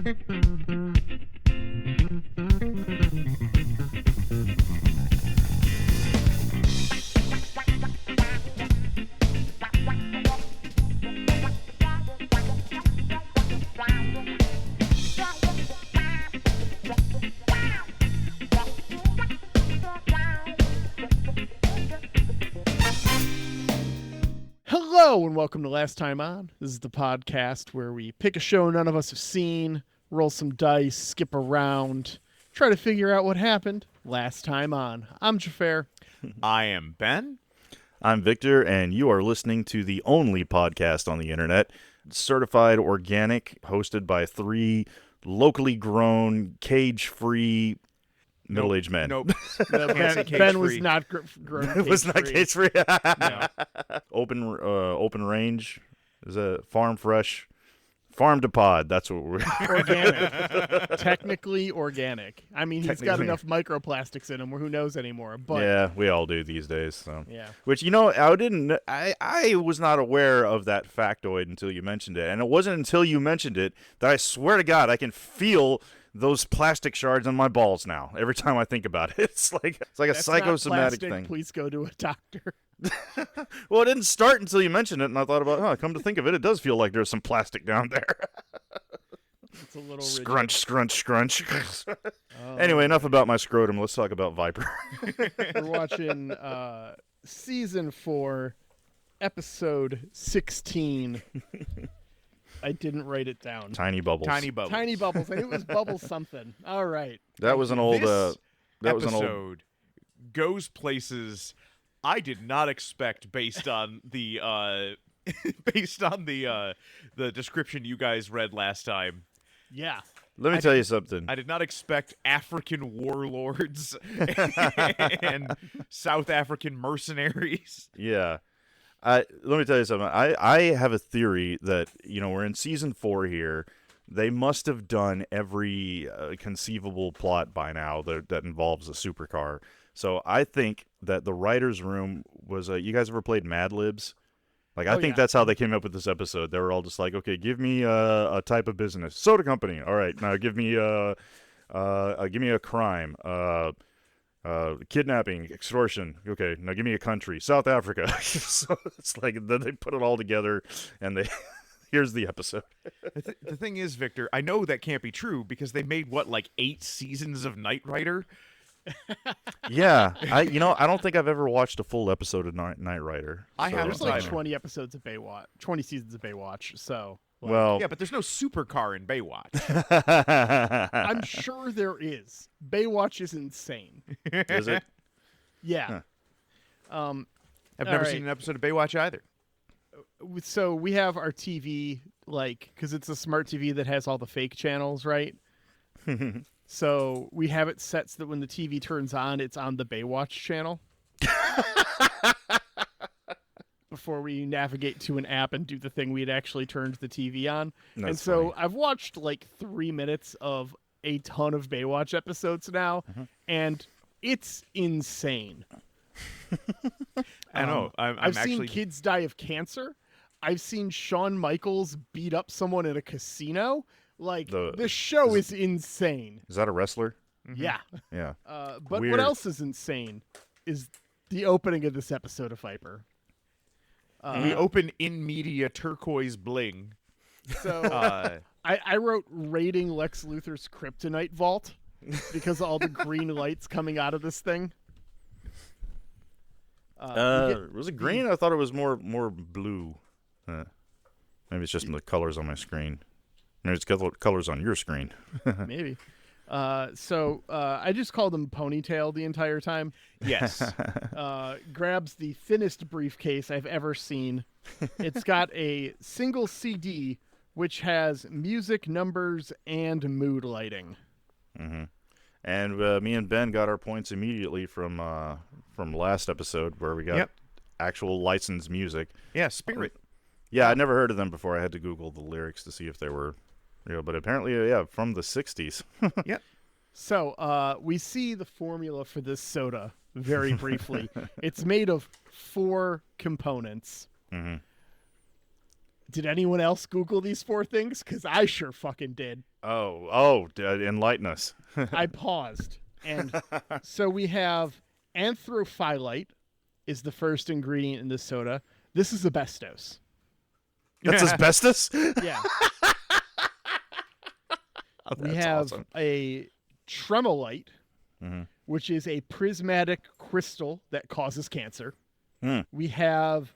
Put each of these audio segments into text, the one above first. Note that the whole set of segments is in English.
Hello and welcome to Last Time On. This is the podcast where we pick a show none of us have seen, roll some dice, skip around, try to figure out what happened last time on. I'm Jafar. I am Ben. I'm Victor, and you are listening to the only podcast on the internet, certified organic, hosted by three locally grown, cage-free, middle-aged men. Nope. Ben was not grown. Was not cage-free? No. Open range. Is a farm fresh. Farm to pod. That's what we're... Organic. Technically organic. I mean, he's got Technically. enough microplastics in him where who knows anymore. But Yeah, we all do these days. So. yeah. Which, you know, I was not aware of that factoid until you mentioned it. And it wasn't until you mentioned it that I swear to God I can feel those plastic shards on my balls now. Every time I think about it. It's like a That's not psychosomatic plastic. thing. Please go to a doctor. Well, it didn't start until you mentioned it, and I thought about, come to think of it, it does feel like there's some plastic down there. It's a little Scrunch, scrunch, scrunch. Oh. Anyway, enough about my scrotum. Let's talk about Viper. We're watching season 4, episode 16. I didn't write it down. Tiny bubbles. Tiny Bubbles. Tiny Bubbles. I knew it was Bubble something. All right. That was an old. This That was an old. episode goes places I did not expect based on the the description you guys read last time. Yeah. Let me tell you something. I did not expect African warlords and South African mercenaries. Yeah. Let me tell you something. I have a theory that, we're in season 4 here. They must have done every conceivable plot by now that involves a supercar. So I think that the writer's room was you guys ever played Mad Libs? I think that's how they came up with this episode. They were all just like, okay, give me a type of business. Soda company. All right, now give me a crime. Kidnapping, extortion. Okay, now give me a country. South Africa. So it's like then they put it all together, and here's the episode. The thing is, Victor, I know that can't be true because they made 8 seasons of Knight Rider. Yeah, I don't think I've ever watched a full episode of Knight Rider. I haven't There's like either. 20 episodes of Baywatch. 20 seasons of Baywatch. So. Well, Yeah, but there's no supercar in Baywatch. I'm sure there is. Baywatch is insane. is it? Yeah. I've All never right. seen an episode of Baywatch either. So we have our TV, because it's a smart TV that has all the fake channels, right? So we have it set so that when the TV turns on, it's on the Baywatch channel. Before we navigate to an app and do the thing we had actually turned the TV on. That's and so funny. I've watched 3 minutes of a ton of Baywatch episodes now, and it's insane. I know. I've seen actually kids die of cancer. I've seen Shawn Michaels beat up someone at a casino. The show is insane. Is that a wrestler? Yeah. Yeah. But Weird. what else is insane is the opening of this episode of Viper. we open in media turquoise bling. So Uh, I wrote raiding Lex Luthor's kryptonite vault because of all the green lights coming out of this thing. Was it green? I thought it was more blue. Maybe it's just the colors on my screen. Maybe it's colors on your screen. Maybe. So I just called him Ponytail the entire time. yes. Grabs the thinnest briefcase I've ever seen. It's got a single CD which has music, numbers, and mood lighting. Mm-hmm. And me and Ben got our points immediately from last episode where we got actual licensed music. Yeah, Spirit. Yeah, I'd never heard of them before. I had to Google the lyrics to see if they were real, but apparently, from the 60s. Yep. So we see the formula for this soda very briefly. It's made of 4 components. Mm-hmm. Did anyone else Google these 4 things? Because I sure fucking did. Enlighten us. I paused. And so we have anthophyllite is the first ingredient in this soda. This is asbestos. That's asbestos? Yeah. We That's have awesome. a tremolite, Mhm. which is a prismatic crystal that causes cancer. Hmm. We have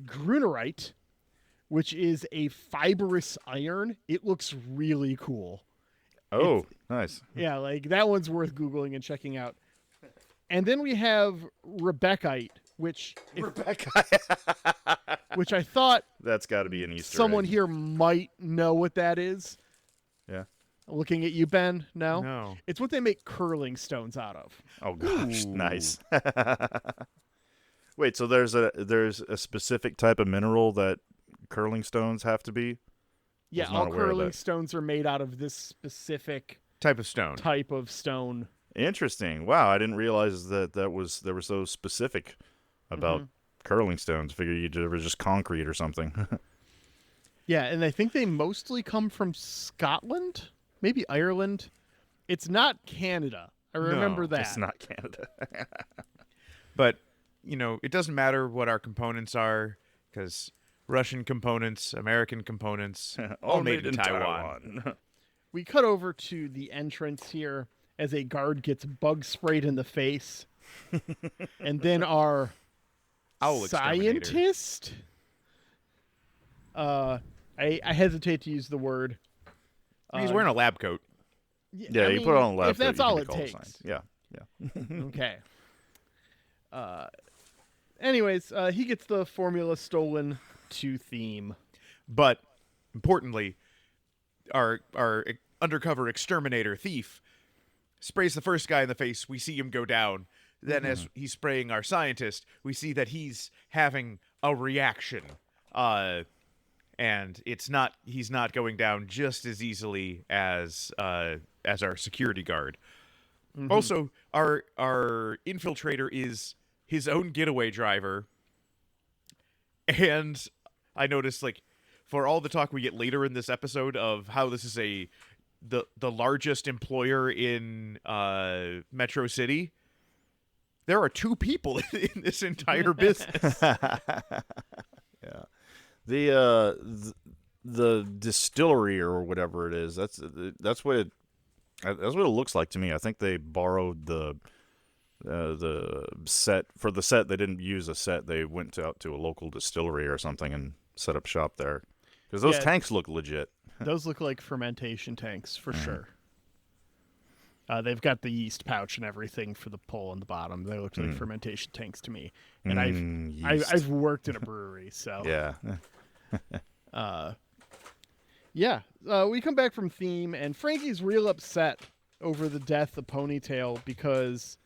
grunerite, which is a fibrous iron. It looks really cool. Oh, nice. Yeah, like that one's worth Googling and checking out. And then we have Rebeccaite, which Rebecca. which I thought That's got to be an Easter someone egg. here might know what that is. Yeah. Looking at you, Ben. No? No. It's what they make curling stones out of. Oh gosh, Ooh. nice. Wait, so there's a specific type of mineral that curling stones have to be? Yeah, Was not all aware of curling that. stones are made out of this specific Type of stone. type of stone. Interesting. Wow, I didn't realize that they were so specific about curling stones. Figured it was just concrete or something. Yeah, and I think they mostly come from Scotland, maybe Ireland. It's not Canada. I remember No, that. It's not Canada. But, it doesn't matter what our components are, because Russian components, American components, all made in Taiwan. We cut over to the entrance here as a guard gets bug sprayed in the face. And then our Owl exterminator. scientist? I hesitate to use the word. He's wearing a lab coat. Yeah, I you mean, put it on the left. if that's you can all be it called a takes. scientist. Yeah. Okay. Anyways, he gets the formula stolen to theme. But, importantly, our undercover exterminator thief sprays the first guy in the face. We see him go down. Then as he's spraying our scientist, we see that he's having a reaction. And he's not going down just as easily as our security guard. Also, our infiltrator is his own getaway driver. And I noticed, for all the talk we get later in this episode of how this is the largest employer in Metro City, there are 2 people in this entire business. Yeah. The distillery or whatever it is, that's what it looks like to me. I think they borrowed the set for the set. They didn't use a set. They went out to a local distillery or something and set up shop there. Because those Yeah. tanks look legit. Those look like fermentation tanks for sure. They've got the yeast pouch and everything for the pull on the bottom. They look like fermentation tanks to me. And Yeast. I've worked in a brewery, so Yeah. we come back from theme, and Frankie's real upset over the death of Ponytail because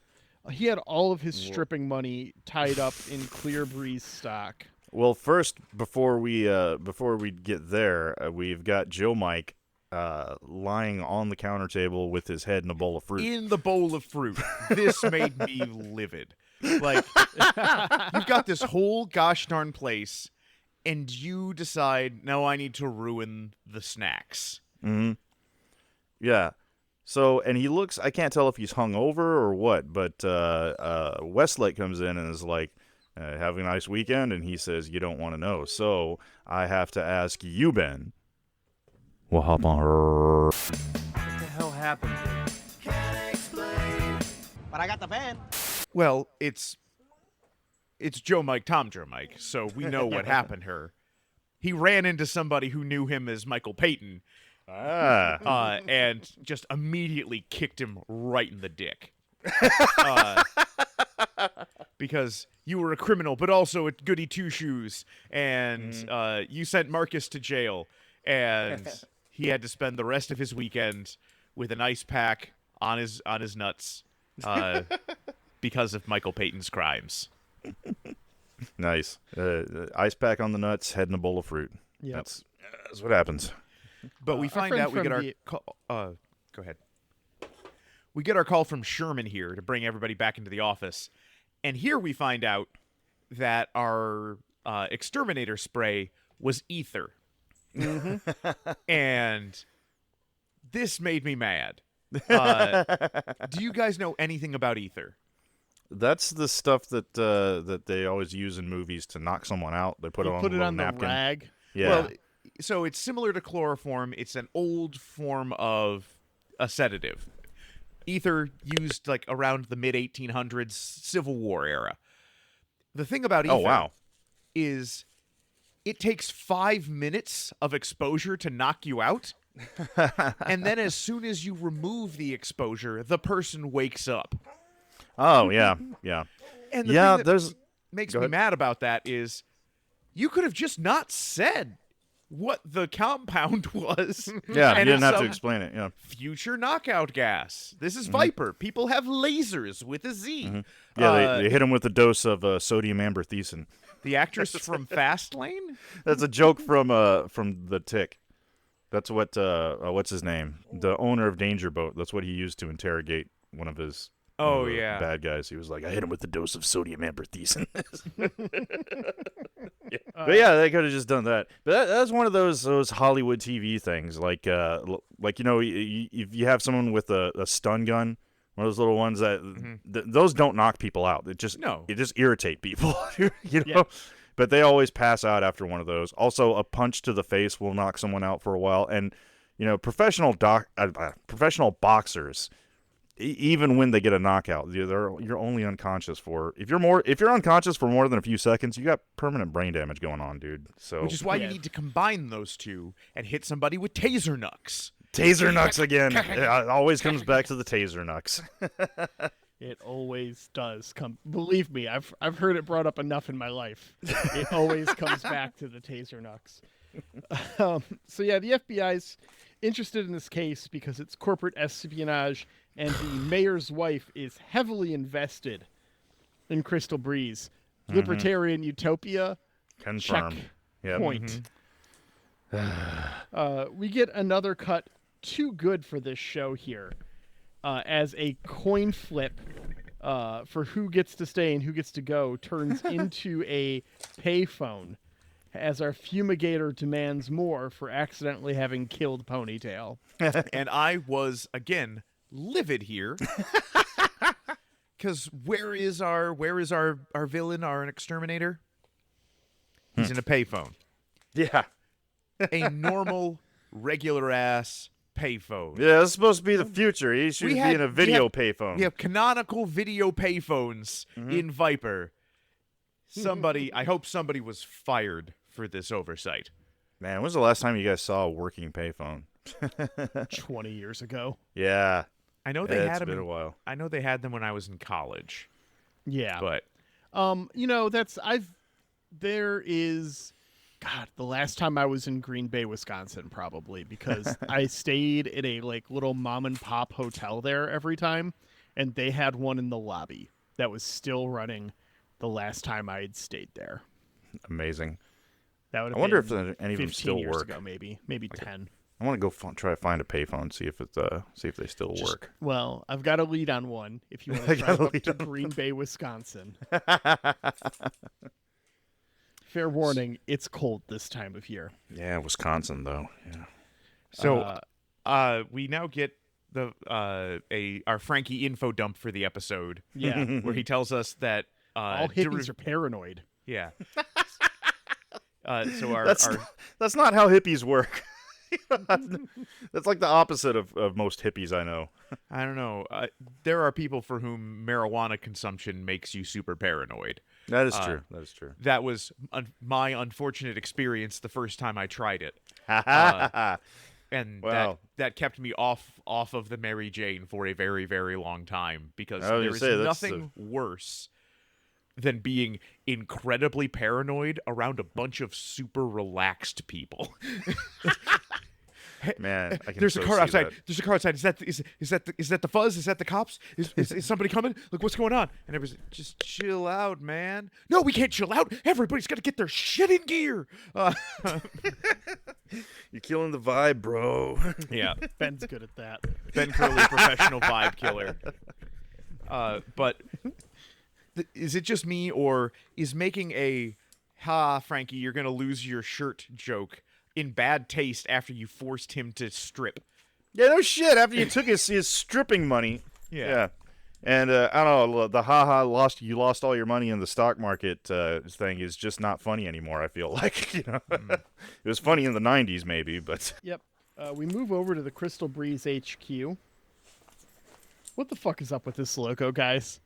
he had all of his stripping money tied up in Clear Breeze stock. Well, first, before we get there, we've got Joe Mike lying on the counter table with his head in a bowl of fruit. In the bowl of fruit. This made me livid. Like, you've got this whole gosh darn place, and you decide, no, I need to ruin the snacks. Mm-hmm. Yeah. So, and he looks, I can't tell if he's hungover or what, but Westlake comes in and is like, having a nice weekend, and he says, you don't want to know. So, I have to ask you, Ben. We'll hop on her. What the hell happened? But I got the van. Well, it's Joe Mike, Tom Joe Mike, so we know what happened here. He ran into somebody who knew him as Michael Payton, and just immediately kicked him right in the dick. Because you were a criminal, but also a goody two-shoes, and you sent Marcus to jail, and he had to spend the rest of his weekend with an ice pack on his nuts because of Michael Payton's crimes. Nice. Ice pack on the nuts, head in a bowl of fruit. Yep. That's what happens. But we find friend out we from get our the- call. Go ahead. We get our call from Sherman here to bring everybody back into the office, and here we find out that our exterminator spray was ether. And this made me mad. Do you guys know anything about ether? That's the stuff that that they always use in movies to knock someone out. They put it You on put a it little on the napkin. rag. Yeah. Well, so it's similar to chloroform. It's an old form of a sedative. Ether used like around the mid 1800s Civil War era. The thing about ether Oh, wow. is it takes 5 minutes of exposure to knock you out. And then as soon as you remove the exposure, the person wakes up. Oh, yeah. Yeah. And the Yeah, thing that there's... makes Go me ahead. mad about that is you could have just not said what the compound was. Yeah, you And didn't it's have to some explain it. Yeah. future knockout gas. This is Viper. People have lasers with a Z. Yeah, they hit him with a dose of sodium amberthecin. The actress from Fastlane? That's a joke from The Tick. That's what what's his name? The owner of Danger Boat. That's what he used to interrogate one of his Oh, the yeah. bad guys. He was like, I hit him with a dose of sodium amberthecin. But yeah, they could have just done that. But that's one of those Hollywood TV things. Like you know, if you have someone with a stun gun, one of those little ones that those don't knock people out. It just irritate people. You know. Yeah. But they always pass out after one of those. Also, a punch to the face will knock someone out for a while. And you know, professional boxers, even when they get a knockout, you're only unconscious for if you're unconscious for more than a few seconds, you got permanent brain damage going on, dude. So Which is why you Yeah. need to combine those two and hit somebody with taser knucks. taser knucks again. It always comes back to the taser knucks. It always does come. Believe me, I've heard it brought up enough in my life. It always comes back to the taser knucks. So yeah, the FBI's interested in this case because it's corporate espionage, and the mayor's wife is heavily invested in Crystal Breeze. Libertarian utopia. Confirmed. Check. Yep. Point. We get another cut too good for this show here, as a coin flip for who gets to stay and who gets to go turns into a payphone, as our fumigator demands more for accidentally having killed Ponytail. And I was, again, livid here. Because where is our villain, our exterminator? He's in a payphone. Yeah. A normal, regular-ass payphone. Yeah, this is supposed to be the future. He should be in a video payphone. We have canonical video payphones in Viper. I hope somebody was fired for this oversight. Man, when was the last time you guys saw a working payphone? 20 years ago. Yeah. I know they It's had them. been a while. I know they had them when I was in college. Yeah. But You know, there is, God, the last time I was in Green Bay, Wisconsin, probably, because I stayed in a little mom and pop hotel there every time, and they had one in the lobby that was still running the last time I had stayed there. Amazing. That would have I wonder if been any of them 15 still years work. ago, maybe 10. I want to go try to find a payphone, see if they still work. Well, I've got a lead on one if you want I to got drive a up lead to on Green Bay, Wisconsin. Fair warning, it's cold this time of year. Yeah, Wisconsin though. Yeah. so we now get the our Frankie info dump for the episode. Yeah. Where he tells us that All hippies are paranoid. yeah. So our That's not how hippies work. That's like the opposite of most hippies I know. I don't know. There are people for whom marijuana consumption makes you super paranoid. That is true. That is true. That was my unfortunate experience the first time I tried it, and Wow. that kept me off of the Mary Jane for a very, very long time, because I was there gonna is say, that's nothing worse than being incredibly paranoid around a bunch of super relaxed people. Man, I can There's so a car see outside. that. There's a car outside. Is that the fuzz? Is that the cops? Is somebody coming? Like, what's going on? And everybody's like, just chill out, man. No, we can't chill out. Everybody's got to get their shit in gear. You're killing the vibe, bro. Yeah, Ben's good at that. Ben Curley, professional vibe killer. But is it just me, or is making a "Ha, Frankie, you're gonna lose your shirt" joke in bad taste after you forced him to strip. Yeah, no shit. After you took his stripping money. Yeah. And I don't know, the you lost all your money in the stock market thing is just not funny anymore, I feel like. It was funny in the 90s maybe, but Yep. We move over to the Crystal Breeze HQ. What the fuck is up with this logo, guys?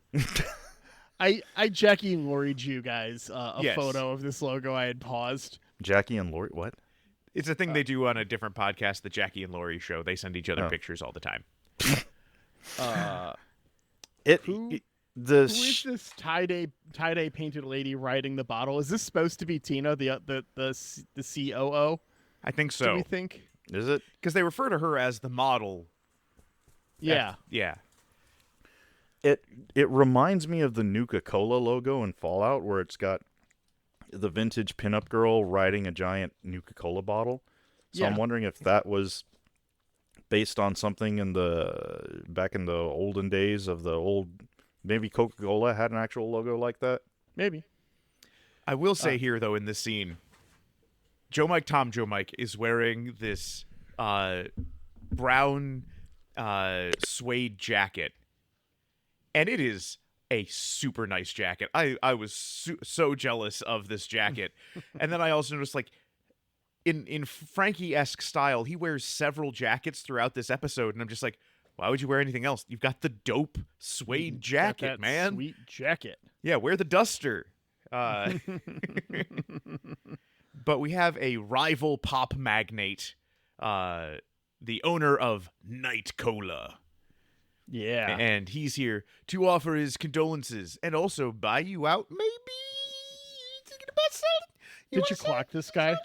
I Jackie and Lori'd you guys a Yes. photo of this logo. I had paused. Jackie and Lori, what? It's a thing they do on a different podcast, the Jackie and Laurie show. They send each other pictures all the time. Who is this tie-dye painted lady riding the bottle? Is this supposed to be Tina, the COO? I think Do so. we think? Is it? Because they refer to her as the model. Yeah. Yeah. It reminds me of the Nuka-Cola logo in Fallout, where it's got the vintage pinup girl riding a giant Nuka-Cola bottle. So I'm Yeah. wondering if that was based on something back in the olden days of the old. Maybe Coca-Cola had an actual logo like that. Maybe. I will say here, though, in this scene, Joe Mike is wearing this brown suede jacket. And it is a super nice jacket. I was so jealous of this jacket. And then I also noticed, like, in Frankie-esque style, he wears several jackets throughout this episode. And I'm just like, why would you wear anything else? You've got the dope suede Got jacket, that man. Sweet jacket. Yeah, wear the duster. But we have a rival pop magnate, the owner of Night Cola. Yeah. And he's here to offer his condolences and also buy you out, maybe? Thinking about selling? Did you clock this guy?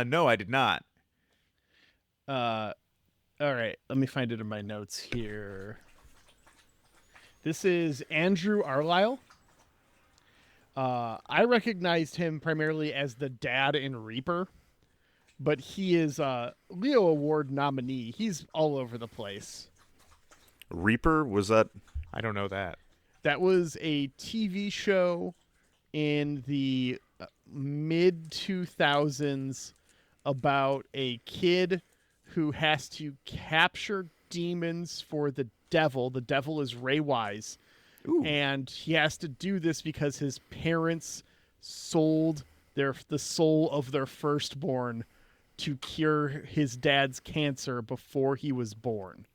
No, I did not. All right. Let me find it in my notes here. This is Andrew Arlisle. I recognized him primarily as the dad in Reaper, but he is a Leo Award nominee. He's all over the place. Reaper, was that? I don't know that. That was a TV show in the mid 2000s about a kid who has to capture demons for the devil. The devil is Ray Wise. Ooh. And he has to do this because his parents sold the soul of their firstborn to cure his dad's cancer before he was born.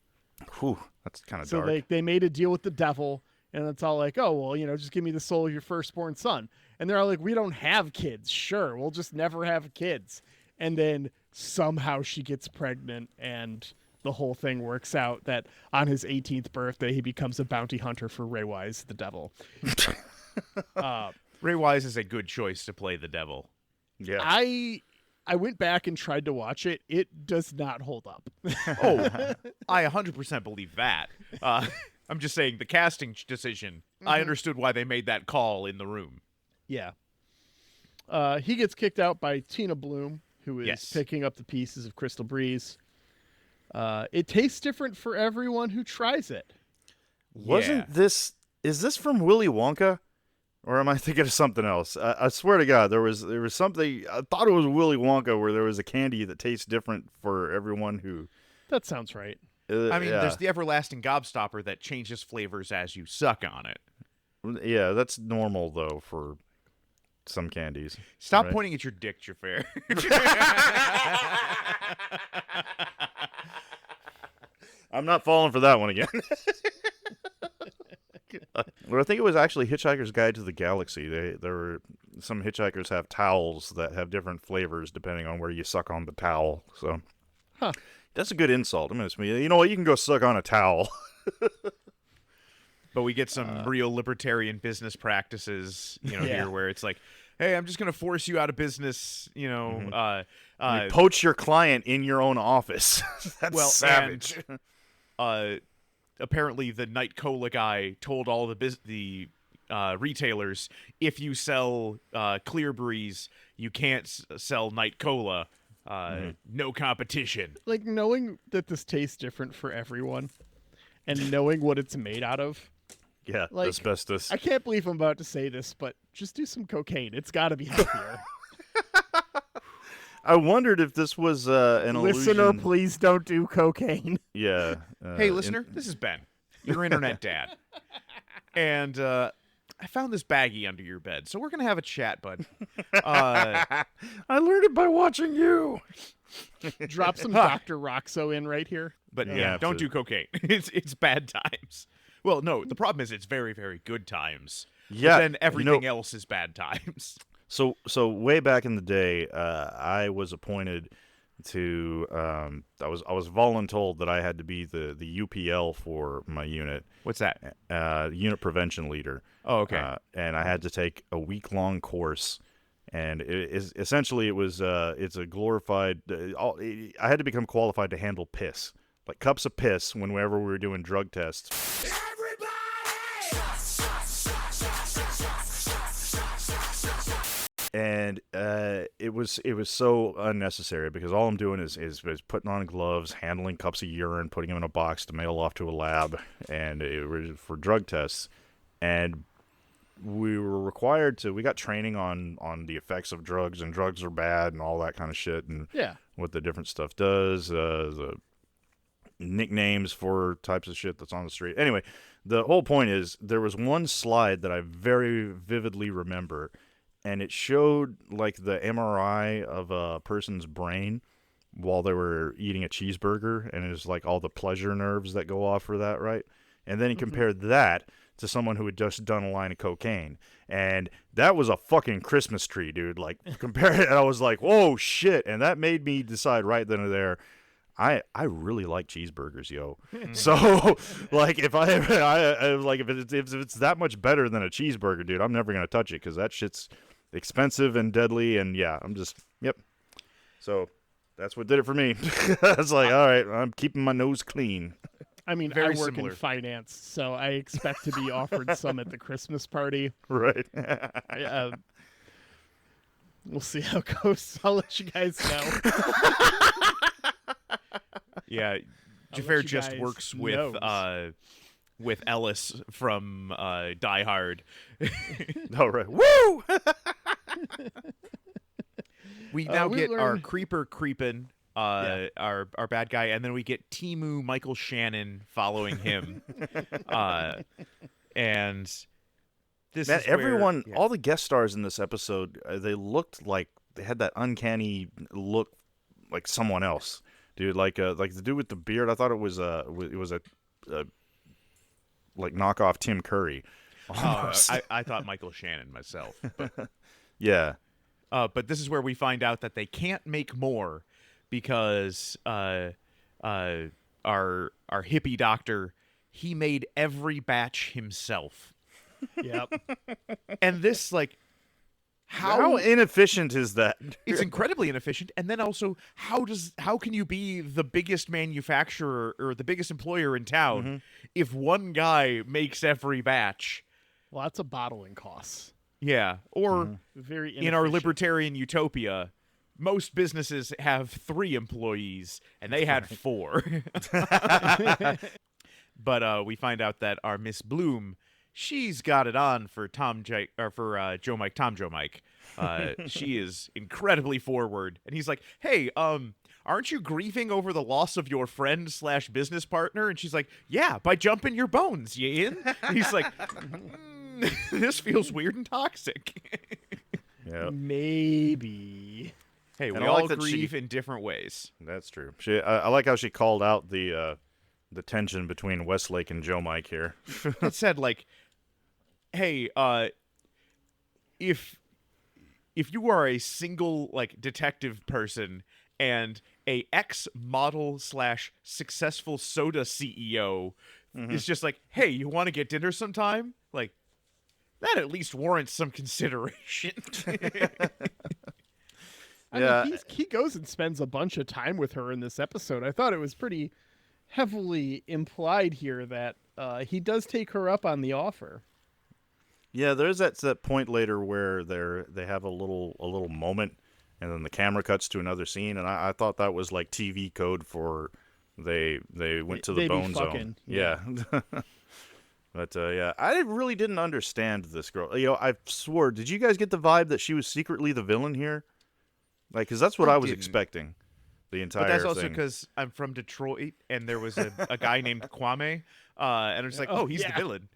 Whew, that's kind of So dark. they made a deal with the devil, and it's all like, oh, well, just give me the soul of your firstborn son. And they're all like, we don't have kids. Sure, we'll just never have kids. And then somehow she gets pregnant, and the whole thing works out that on his 18th birthday, he becomes a bounty hunter for Ray Wise, the devil. Ray Wise is a good choice to play the devil. Yeah. I went back and tried to watch it. It does not hold up. Oh, I 100% believe that. I'm just saying the casting decision, I understood why they made that call in the room. Yeah. He gets kicked out by Tina Bloom, who is Yes. picking up the pieces of Crystal Breeze. It tastes different for everyone who tries it. Wasn't this? Is this from Willy Wonka, or am I thinking of something else? I swear to God, there was something. I thought it was Willy Wonka where there was a candy that tastes different for everyone who. That sounds right. I mean, yeah. there's the everlasting gobstopper that changes flavors as you suck on it. Yeah, that's normal though for some candies. Stop Right. pointing at your dick, Jafar. I'm not falling for that one again. Well, I think it was actually Hitchhiker's Guide to the Galaxy. There were some hitchhikers have towels that have different flavors depending on where you suck on the towel. So, that's a good insult. I mean, you know what? You can go suck on a towel. But we get some real libertarian business practices, Yeah. here where it's like, hey, I'm just going to force you out of business, You poach your client in your own office. That's well, savage. Apparently the Night Cola guy told all the retailers, if you sell Clear Breeze, you can't sell Night Cola. No competition. Like, knowing that this tastes different for everyone and knowing what it's made out of. Yeah, Like, asbestos. I can't believe I'm about to say this, but just do some cocaine. It's got to be healthier. I wondered if this was an Listener, illusion. please don't do cocaine. Yeah. Hey, listener, this is Ben, your internet dad. And I found this baggie under your bed, so we're going to have a chat, bud. I learned it by watching you. Drop some Dr. Roxo in right here. But Yeah, yeah, don't absolutely. do cocaine. It's bad times. Well, no, the problem is it's very, very good times. Yeah, But then everything else is bad times. So way back in the day, I was appointed to. I was voluntold that I had to be the UPL for my unit, What's that? unit prevention leader. Oh, okay. And I had to take a week-long course, and essentially it was it's a glorified. I had to become qualified to handle piss, like cups of piss, whenever we were doing drug tests. And it was so unnecessary because all I'm doing is putting on gloves, handling cups of urine, putting them in a box to mail off to a lab, and it was for drug tests. And we were required to. We got training on the effects of drugs, and drugs are bad, and all that kind of shit, and Yeah. what the different stuff does, the nicknames for types of shit that's on the street. Anyway, the whole point is there was one slide that I very vividly remember. And it showed like the MRI of a person's brain while they were eating a cheeseburger, and it was like all the pleasure nerves that go off for that, right? And then he compared that to someone who had just done a line of cocaine, and that was a fucking Christmas tree, dude. Like compare it, and I was like, whoa, shit, and that made me decide right then and there. I really like cheeseburgers, yo. So, like, if I like if it's that much better than a cheeseburger, dude, I'm never gonna touch it because that shit's expensive and deadly, and yeah, I'm just yep. So that's what did it for me. I was like, all right, I'm keeping my nose clean. I mean, Very I work similar. in finance, so I expect to be offered some at the Christmas party. Right. We'll see how it goes. I'll let you guys know. Yeah, I'll Jafar let you just guys works knows. with Ellis from Die Hard. All right. Woo! We now we get our learn- creeper creeping, our bad guy, and then we get Timu Michael Shannon following him. And this Man, is where- everyone, yeah. all the guest stars in this episode, they looked like they had that uncanny look, like someone else, dude. Like the dude with the beard. I thought it was a like knockoff Tim Curry. Almost. I thought Michael Shannon myself. But, Yeah. but this is where we find out that they can't make more because our hippie doctor, he made every batch himself. Yep. And this, like, How inefficient is that? it's incredibly inefficient. And then also, how can you be the biggest manufacturer or the biggest employer in town if one guy makes every batch? Lots of bottling costs. Yeah. Or Very in our inefficient. libertarian utopia, most businesses have 3 employees, and they had 4. But we find out that our Miss Bloom, she's got it on for Joe Mike. She is incredibly forward, and he's like, "Hey, aren't you grieving over the loss of your friend / business partner?" And she's like, "Yeah, by jumping your bones, you in?" And he's like, "This feels weird and toxic." Yeah, Maybe. Hey, we I all like that grieve in different ways. that's true. I like how she called out the tension between Westlake and Joe Mike here. It said, like, hey, if you are a single, like, detective person and a ex-model / successful soda CEO is just like, hey, you want to get dinner sometime? Like, that at least warrants some consideration. I Yeah. mean, he goes and spends a bunch of time with her in this episode. I thought it was pretty heavily implied here that he does take her up on the offer. Yeah, there's that point later where they have a little moment, and then the camera cuts to another scene, and I thought that was like TV code for they went to the They be bone zone. fucking, Yeah. But yeah, I really didn't understand this girl. You know, I swore. Did you guys get the vibe that she was secretly the villain here? Like, because that's what I was didn't. expecting. The entire But that's also thing. because I'm from Detroit, and there was a guy named Kwame, and I'm just like, oh, he's the villain.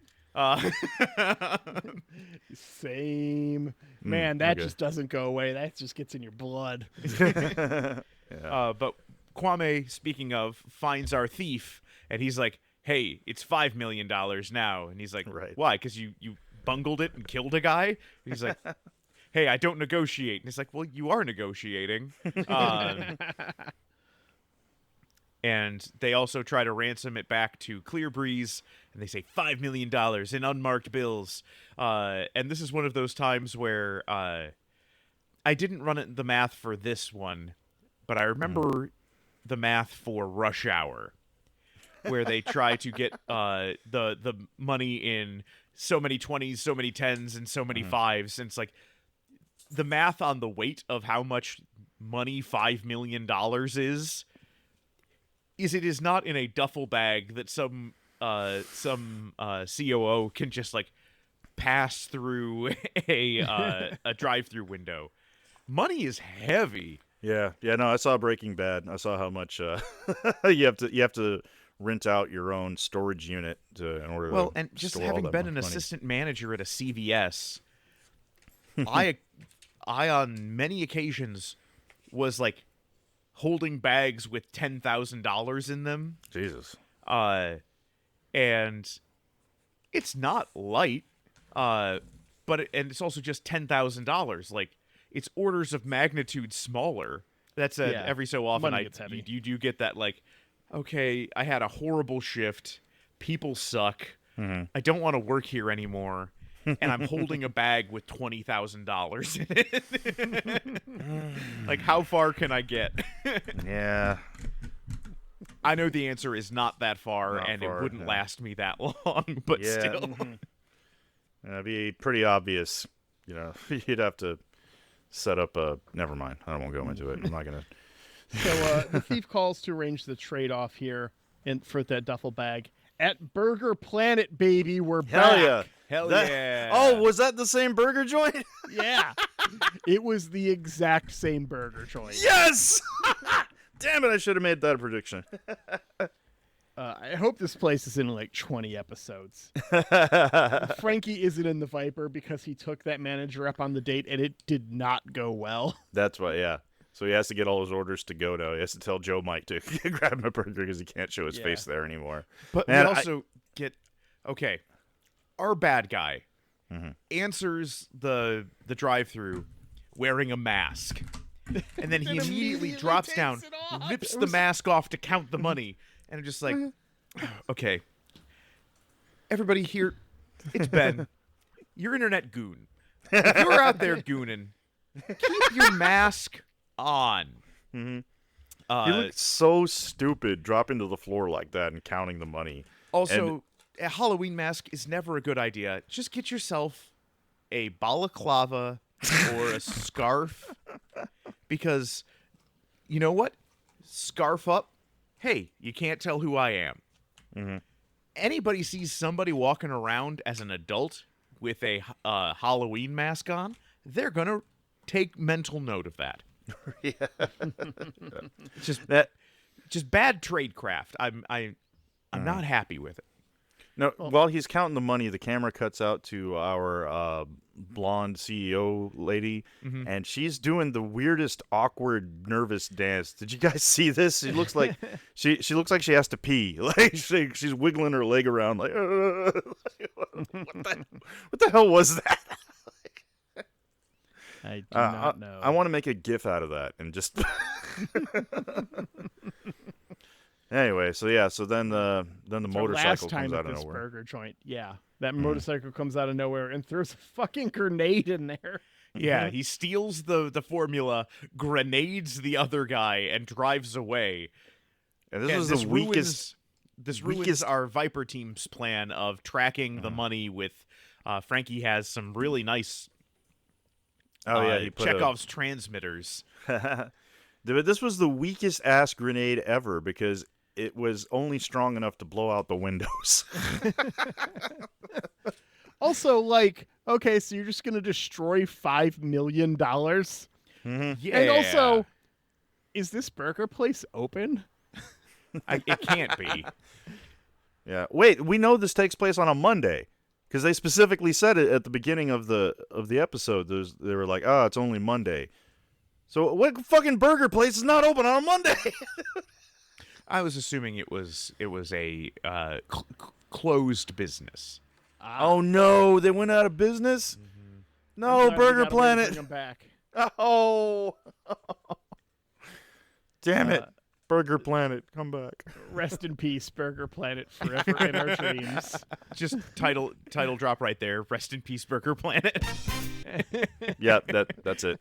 Same. Man, that okay. just doesn't go away. That just gets in your blood. But Kwame, speaking of, finds our thief, and he's like, hey, it's $5 million now. And he's like, Right. why? Because you bungled it and killed a guy? And he's like, hey, I don't negotiate. And he's like, well, you are negotiating. And they also try to ransom it back to Clear Breeze, and they say $5 million in unmarked bills. And this is one of those times where I didn't run the math for this one, but I remember the math for Rush Hour, where they try to get the money in so many 20s, so many 10s, and so many 5s. And it's like the math on the weight of how much money $5 million is it is not in a duffel bag that some COO can just like pass through a drive-through window. Money is heavy. Yeah. No, I saw Breaking Bad. I saw how much you have to rent out your own storage unit in order. Well, to and just store all having that been an money. assistant manager at a CVS, I on many occasions was like holding bags with $10,000 in them. Jesus. And it's not light, but it's also just $10,000. Like, it's orders of magnitude smaller. That's every so often Money gets heavy. you do get that, like, okay, I had a horrible shift. People suck. I don't want to work here anymore. And I'm holding a bag with $20,000 in it. Like, how far can I get? Yeah. I know the answer is not that far, Not and far, it wouldn't no. last me that long, but Yeah. still. It'd be pretty obvious. You know, you'd have to set up a. Never mind. I won't go into it. I'm not gonna. So the thief calls to arrange the trade-off here for that duffel bag. At Burger Planet, baby, we're Hell back. yeah. Hell That- yeah. Oh, was that the same burger joint? Yeah. It was the exact same burger joint. Yes! Damn it, I should have made that prediction. I hope this place is in like 20 episodes. Frankie isn't in the Viper because he took that manager up on the date and it did not go well. That's why, yeah. So he has to get all his orders to go now. He has to tell Joe Mike to grab him a burger because he can't show his face there anymore. But Man, we also get, okay, our bad guy answers the drive-through wearing a mask. And then he immediately drops down, takes it off. rips the mask off to count the money. And I'm just like, okay, everybody here, it's Ben. You're internet goon. If you're out there gooning, keep your mask on. he looked so stupid dropping to the floor like that and counting the money. Also, a Halloween mask is never a good idea. Just get yourself a balaclava or a scarf, because you know what? Scarf up. Hey, you can't tell who I am. Anybody sees somebody walking around as an adult with a Halloween mask on, they're gonna take mental note of that. It's just bad tradecraft. I'm not happy with it. No, while he's counting the money, the camera cuts out to our blonde CEO lady, and she's doing the weirdest, awkward, nervous dance. Did you guys see this? She looks like she looks like she has to pee. Like she's wiggling her leg around, like what the hell was that? I do not know. I want to make a GIF out of that and just. Anyway, so then the motorcycle last time comes at out of this nowhere. burger joint. Yeah, that motorcycle comes out of nowhere and throws a fucking grenade in there. Yeah, he steals the formula, grenades the other guy, and drives away. And this And was the weakest. This ruins our Viper team's plan of tracking the money with. Frankie has some really nice. Oh yeah, he put Chekhov's transmitters. This was the weakest ass grenade ever because it was only strong enough to blow out the windows. Also, like, okay, so you're just gonna destroy $5 million? Yeah. And also, is this burger place open? It can't be. Yeah. Wait, we know this takes place on a Monday because they specifically said it at the beginning of the episode. They were like, "Oh, it's only Monday." So what fucking burger place is not open on a Monday? I was assuming it was a closed business. Oh no, they went out of business. No, I'm glad we Burger got a way to bring Planet. them back. Oh, damn it, Burger Planet, come back. Rest in peace, Burger Planet, forever in our dreams. Just title drop right there. Rest in peace, Burger Planet. Yeah, that's it.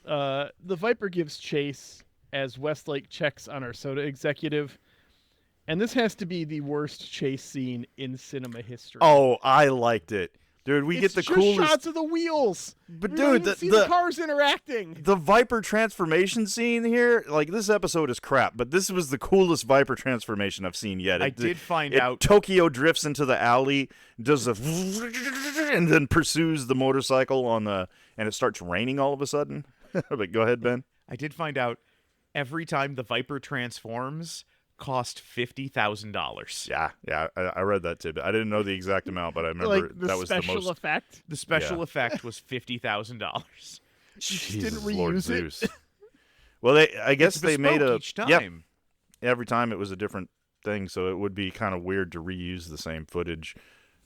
The Viper gives chase as Westlake checks on our soda executive. And this has to be the worst chase scene in cinema history. Oh, I liked it. Dude, we It's get the just coolest shots of the wheels. But We don't dude, even the- see the- the cars interacting. the Viper transformation scene here, like this episode is crap, but this was the coolest Viper transformation I've seen yet. I did find it out. Tokyo drifts into the alley, does a and then pursues the motorcycle on the and it starts raining all of a sudden. But go ahead, Ben. I did find out every time the Viper transforms cost $50,000. Yeah, I read that tidbit. I didn't know the exact amount, but I remember Like the that was the special most. effect. The special effect was $50,000. Jesus, didn't Lord reuse it. Zeus. Well, I guess It's they made bespoke a each time. Yep, every time it was a different thing, so it would be kind of weird to reuse the same footage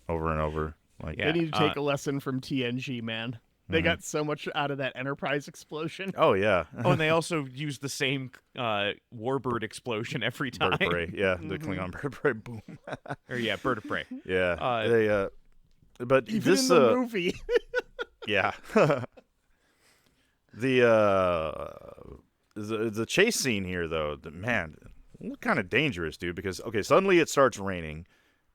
over and over. Like, Yeah. They need to take a lesson from TNG, man. They got so much out of that Enterprise explosion. oh yeah, Oh, and they also use the same warbird explosion every time. bird of prey. Yeah, the Klingon bird of prey. Boom. Or yeah, bird of prey. Yeah, they. But Even this, in the movie. yeah, the chase scene here though, man, look kind of dangerous, dude. Because okay, suddenly it starts raining,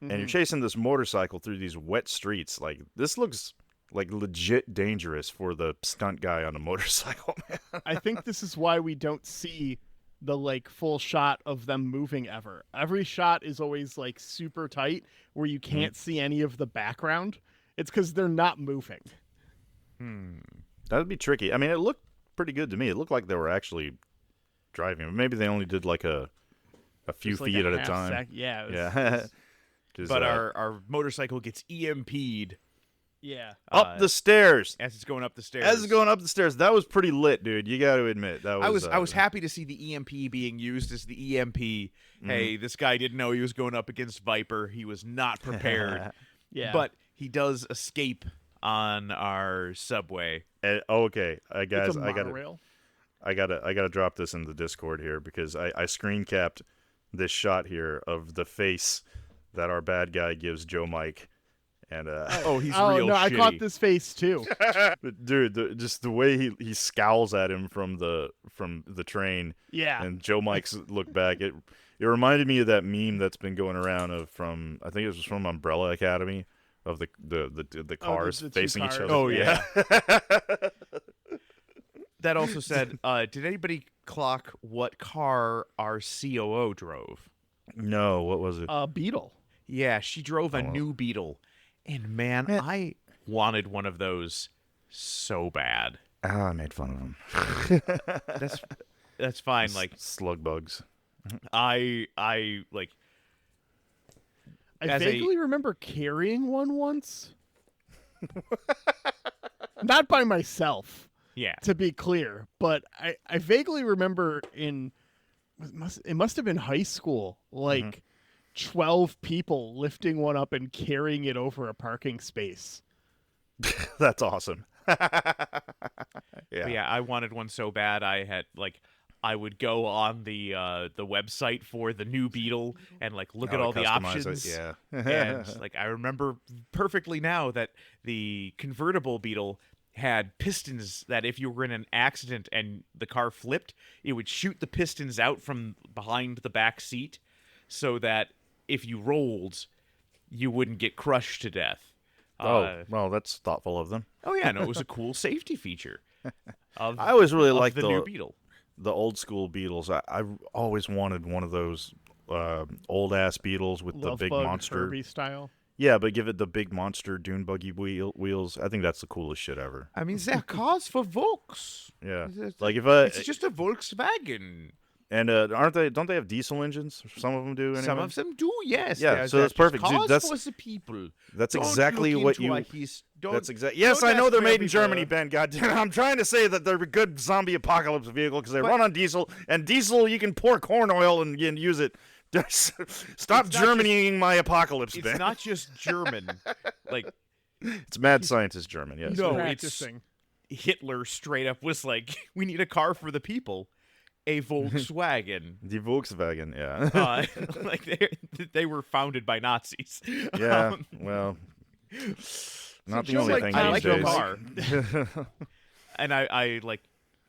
and you're chasing this motorcycle through these wet streets. Like this looks like legit dangerous for the stunt guy on the motorcycle, man. I think this is why we don't see the like full shot of them moving ever. Every shot is always like super tight where you can't see any of the background. It's because they're not moving. That'd be tricky. I mean, it looked pretty good to me. It looked like they were actually driving. Maybe they only did like a few Just like feet at a half time. Yeah. It was, Yeah. 'Cause, But our motorcycle gets EMP'd yeah. up the stairs. as it's going up the stairs. As it's going up the stairs, that was pretty lit, dude. You got to admit that was. I was happy to see the EMP being used as the EMP. Hey, this guy didn't know he was going up against Viper. He was not prepared. Yeah. But he does escape on our subway. Okay, guys, it's a monorail. I gotta drop this in the Discord here because I screen capped this shot here of the face that our bad guy gives Joe Mike, and Oh, he's Oh real no, shitty. I caught this face too. dude, just the way he scowls at him from the train. Yeah. And Joe Mike's look back. It reminded me of that meme that's been going around from I think it was from Umbrella Academy of the cars the two facing each cars. other. Oh, yeah. That also said, did anybody clock what car our COO drove? No, what was it? Beetle. Yeah, she drove a new Beetle. And man, I wanted one of those so bad. I made fun of him. That's fine. Like Slug bugs. I like I As a- vaguely remember carrying one once. Not by myself, yeah. to be clear, but I vaguely remember it must have been high school, like 12 people lifting one up and carrying it over a parking space. That's awesome. But yeah, I wanted one so bad. I would go on the website for the new Beetle and like look at all the customize it, options. yeah. And like I remember perfectly now that the convertible Beetle had pistons that if you were in an accident and the car flipped, it would shoot the pistons out from behind the back seat so that if you rolled, you wouldn't get crushed to death. Well, that's thoughtful of them. Oh yeah, no, it was a cool safety feature. I always really of liked the new Beetle. the old school Beetles. I always wanted one of those old ass Beetles with Love the big Bug, monster. Herbie style. Yeah, but give it the big monster dune buggy wheels. I think that's the coolest shit ever. I mean, they're cars for Volks. Yeah, It's like if it's just a Volkswagen. and aren't they? Don't they have diesel engines? Some of them do. Anyway? Some of them do, yes. Yeah, so that's perfect. Dude, Cars that's- for the people. That's Don't exactly look what into you. a his- don't- That's exactly. Yes, don't I know ask they're for made in every Germany, bird. Ben. Goddamn, I'm trying to say that they're a good zombie apocalypse vehicle because they run on diesel, and diesel you can pour corn oil and use it. Stop Germanying my apocalypse, It's Ben. not just German. Like, It's mad scientist German. Yes. No, Practicing. Hitler straight up was like, we need a car for the people. A Volkswagen. The Volkswagen. Yeah. Like they were founded by Nazis. Yeah. Well. Not the just only like thing I Tom these like days. your car. And I like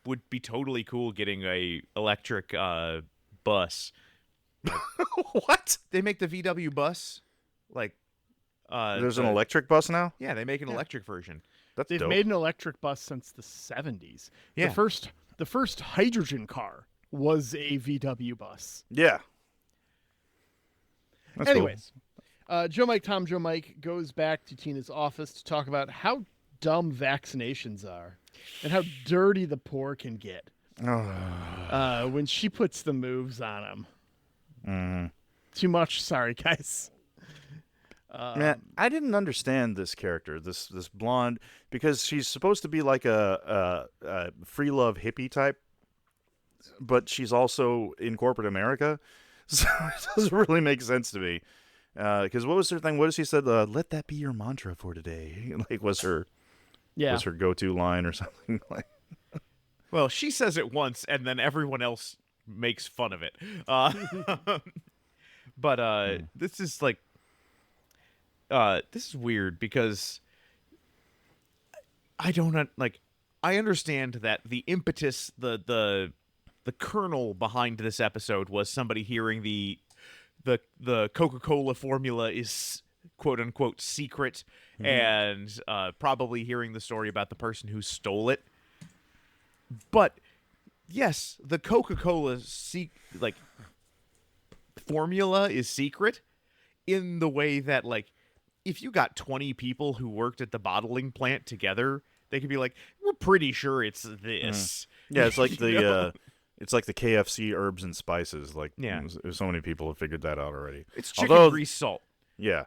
would be totally cool getting a electric bus. What? They make the VW bus. Like There's an electric bus now. Yeah, they make an electric version. That's They've dope. made an electric bus since the 70s. Yeah. The first hydrogen car was a VW bus. Yeah. That's cool. Anyways, Joe Mike goes back to Tina's office to talk about how dumb vaccinations are and how dirty the poor can get when she puts the moves on them. Too much. Sorry, guys. Man, I didn't understand this character, this blonde, because she's supposed to be like a free love hippie type, but she's also in corporate America, so it doesn't really make sense to me. Because what was her thing? What did she said? Let that be your mantra for today. Like was her go-to line or something like. Well, she says it once, and then everyone else makes fun of it. But this is like, this is weird because I don't like. I understand that the impetus, the kernel behind this episode was somebody hearing the Coca-Cola formula is quote unquote secret, and probably hearing the story about the person who stole it. But yes, the Coca-Cola formula is secret in the way that, like, if you got 20 people who worked at the bottling plant together, they could be like, we're pretty sure it's this. Yeah, it's like You know? it's like the KFC herbs and spices. Like, Yeah. so many people have figured that out already. It's chicken Although- grease salt. Yeah.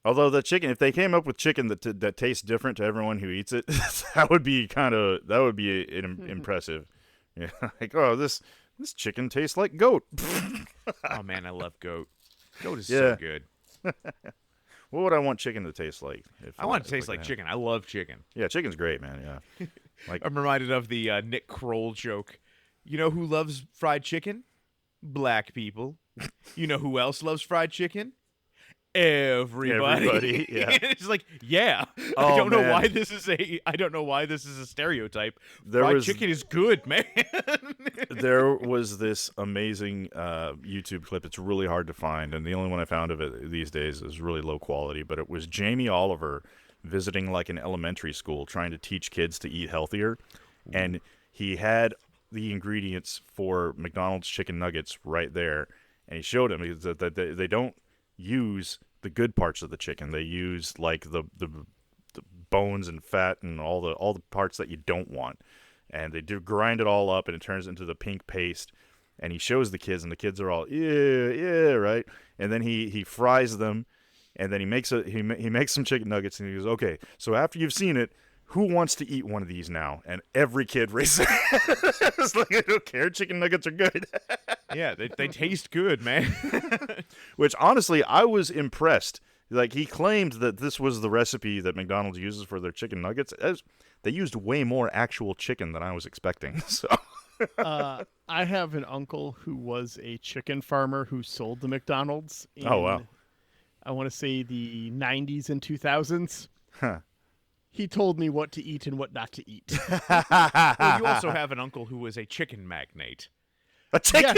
Although the chicken, if they came up with chicken that tastes different to everyone who eats it, that would be impressive. Yeah, like, oh, this chicken tastes like goat. Oh man, I love goat. Goat is Yeah. so good. What would I want chicken to taste like? I want it to if taste could like have- chicken. I love chicken. Yeah, chicken's great, man. Yeah. I'm reminded of the Nick Kroll joke. You know who loves fried chicken? Black people. You know who else loves fried chicken? Everybody. Everybody, yeah. It's like, yeah. Oh, I don't know man. why this is a stereotype. There fried was- chicken is good, man. There was this amazing YouTube clip. It's really hard to find, and the only one I found of it these days is really low quality. But it was Jamie Oliver visiting like an elementary school, trying to teach kids to eat healthier, and he had the ingredients for McDonald's chicken nuggets right there, and he showed them that they don't use the good parts of the chicken. They use like the bones and fat and all the parts that you don't want. And they do grind it all up, and it turns into the pink paste. And he shows the kids, and the kids are all yeah, right. And then he fries them, and then he makes some chicken nuggets, and he goes, okay, so after you've seen it, who wants to eat one of these now? And every kid raises their hand. It's like, I don't care, chicken nuggets are good. Yeah, they taste good, man. Which honestly, I was impressed. Like, he claimed that this was the recipe that McDonald's uses for their chicken nuggets. They used way more actual chicken than I was expecting. So I have an uncle who was a chicken farmer who sold to McDonald's in, Oh, wow. I want to say the 90s and 2000s. Huh. He told me what to eat and what not to eat. Well, you also have an uncle who was a chicken magnate. A chicken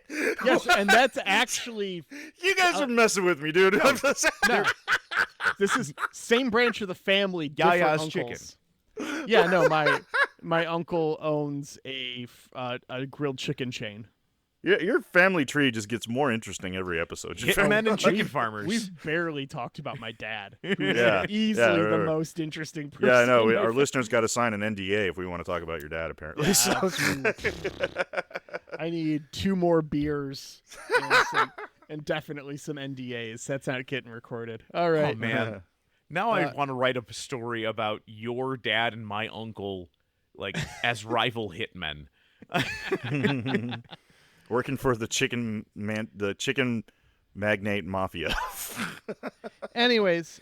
Yes. Yes, and that's actually You guys are messing with me, dude. no. This is same branch of the family. Different Yaya's uncles. Yeah, no, my uncle owns a grilled chicken chain. Your family tree just gets more interesting every episode. Hitmen and chicken farmers. We've barely talked about my dad, who's Yeah. easily Yeah, the right. most interesting person. Yeah, I know. in my Our fa- listeners got to sign an NDA if we want to talk about your dad, apparently. Yeah, So- I need 2 more beers and definitely some NDAs. That's not getting recorded. All right. Oh man. Now I want to write up a story about your dad and my uncle, like as rival hitmen. Working for the chicken magnate mafia. Anyways,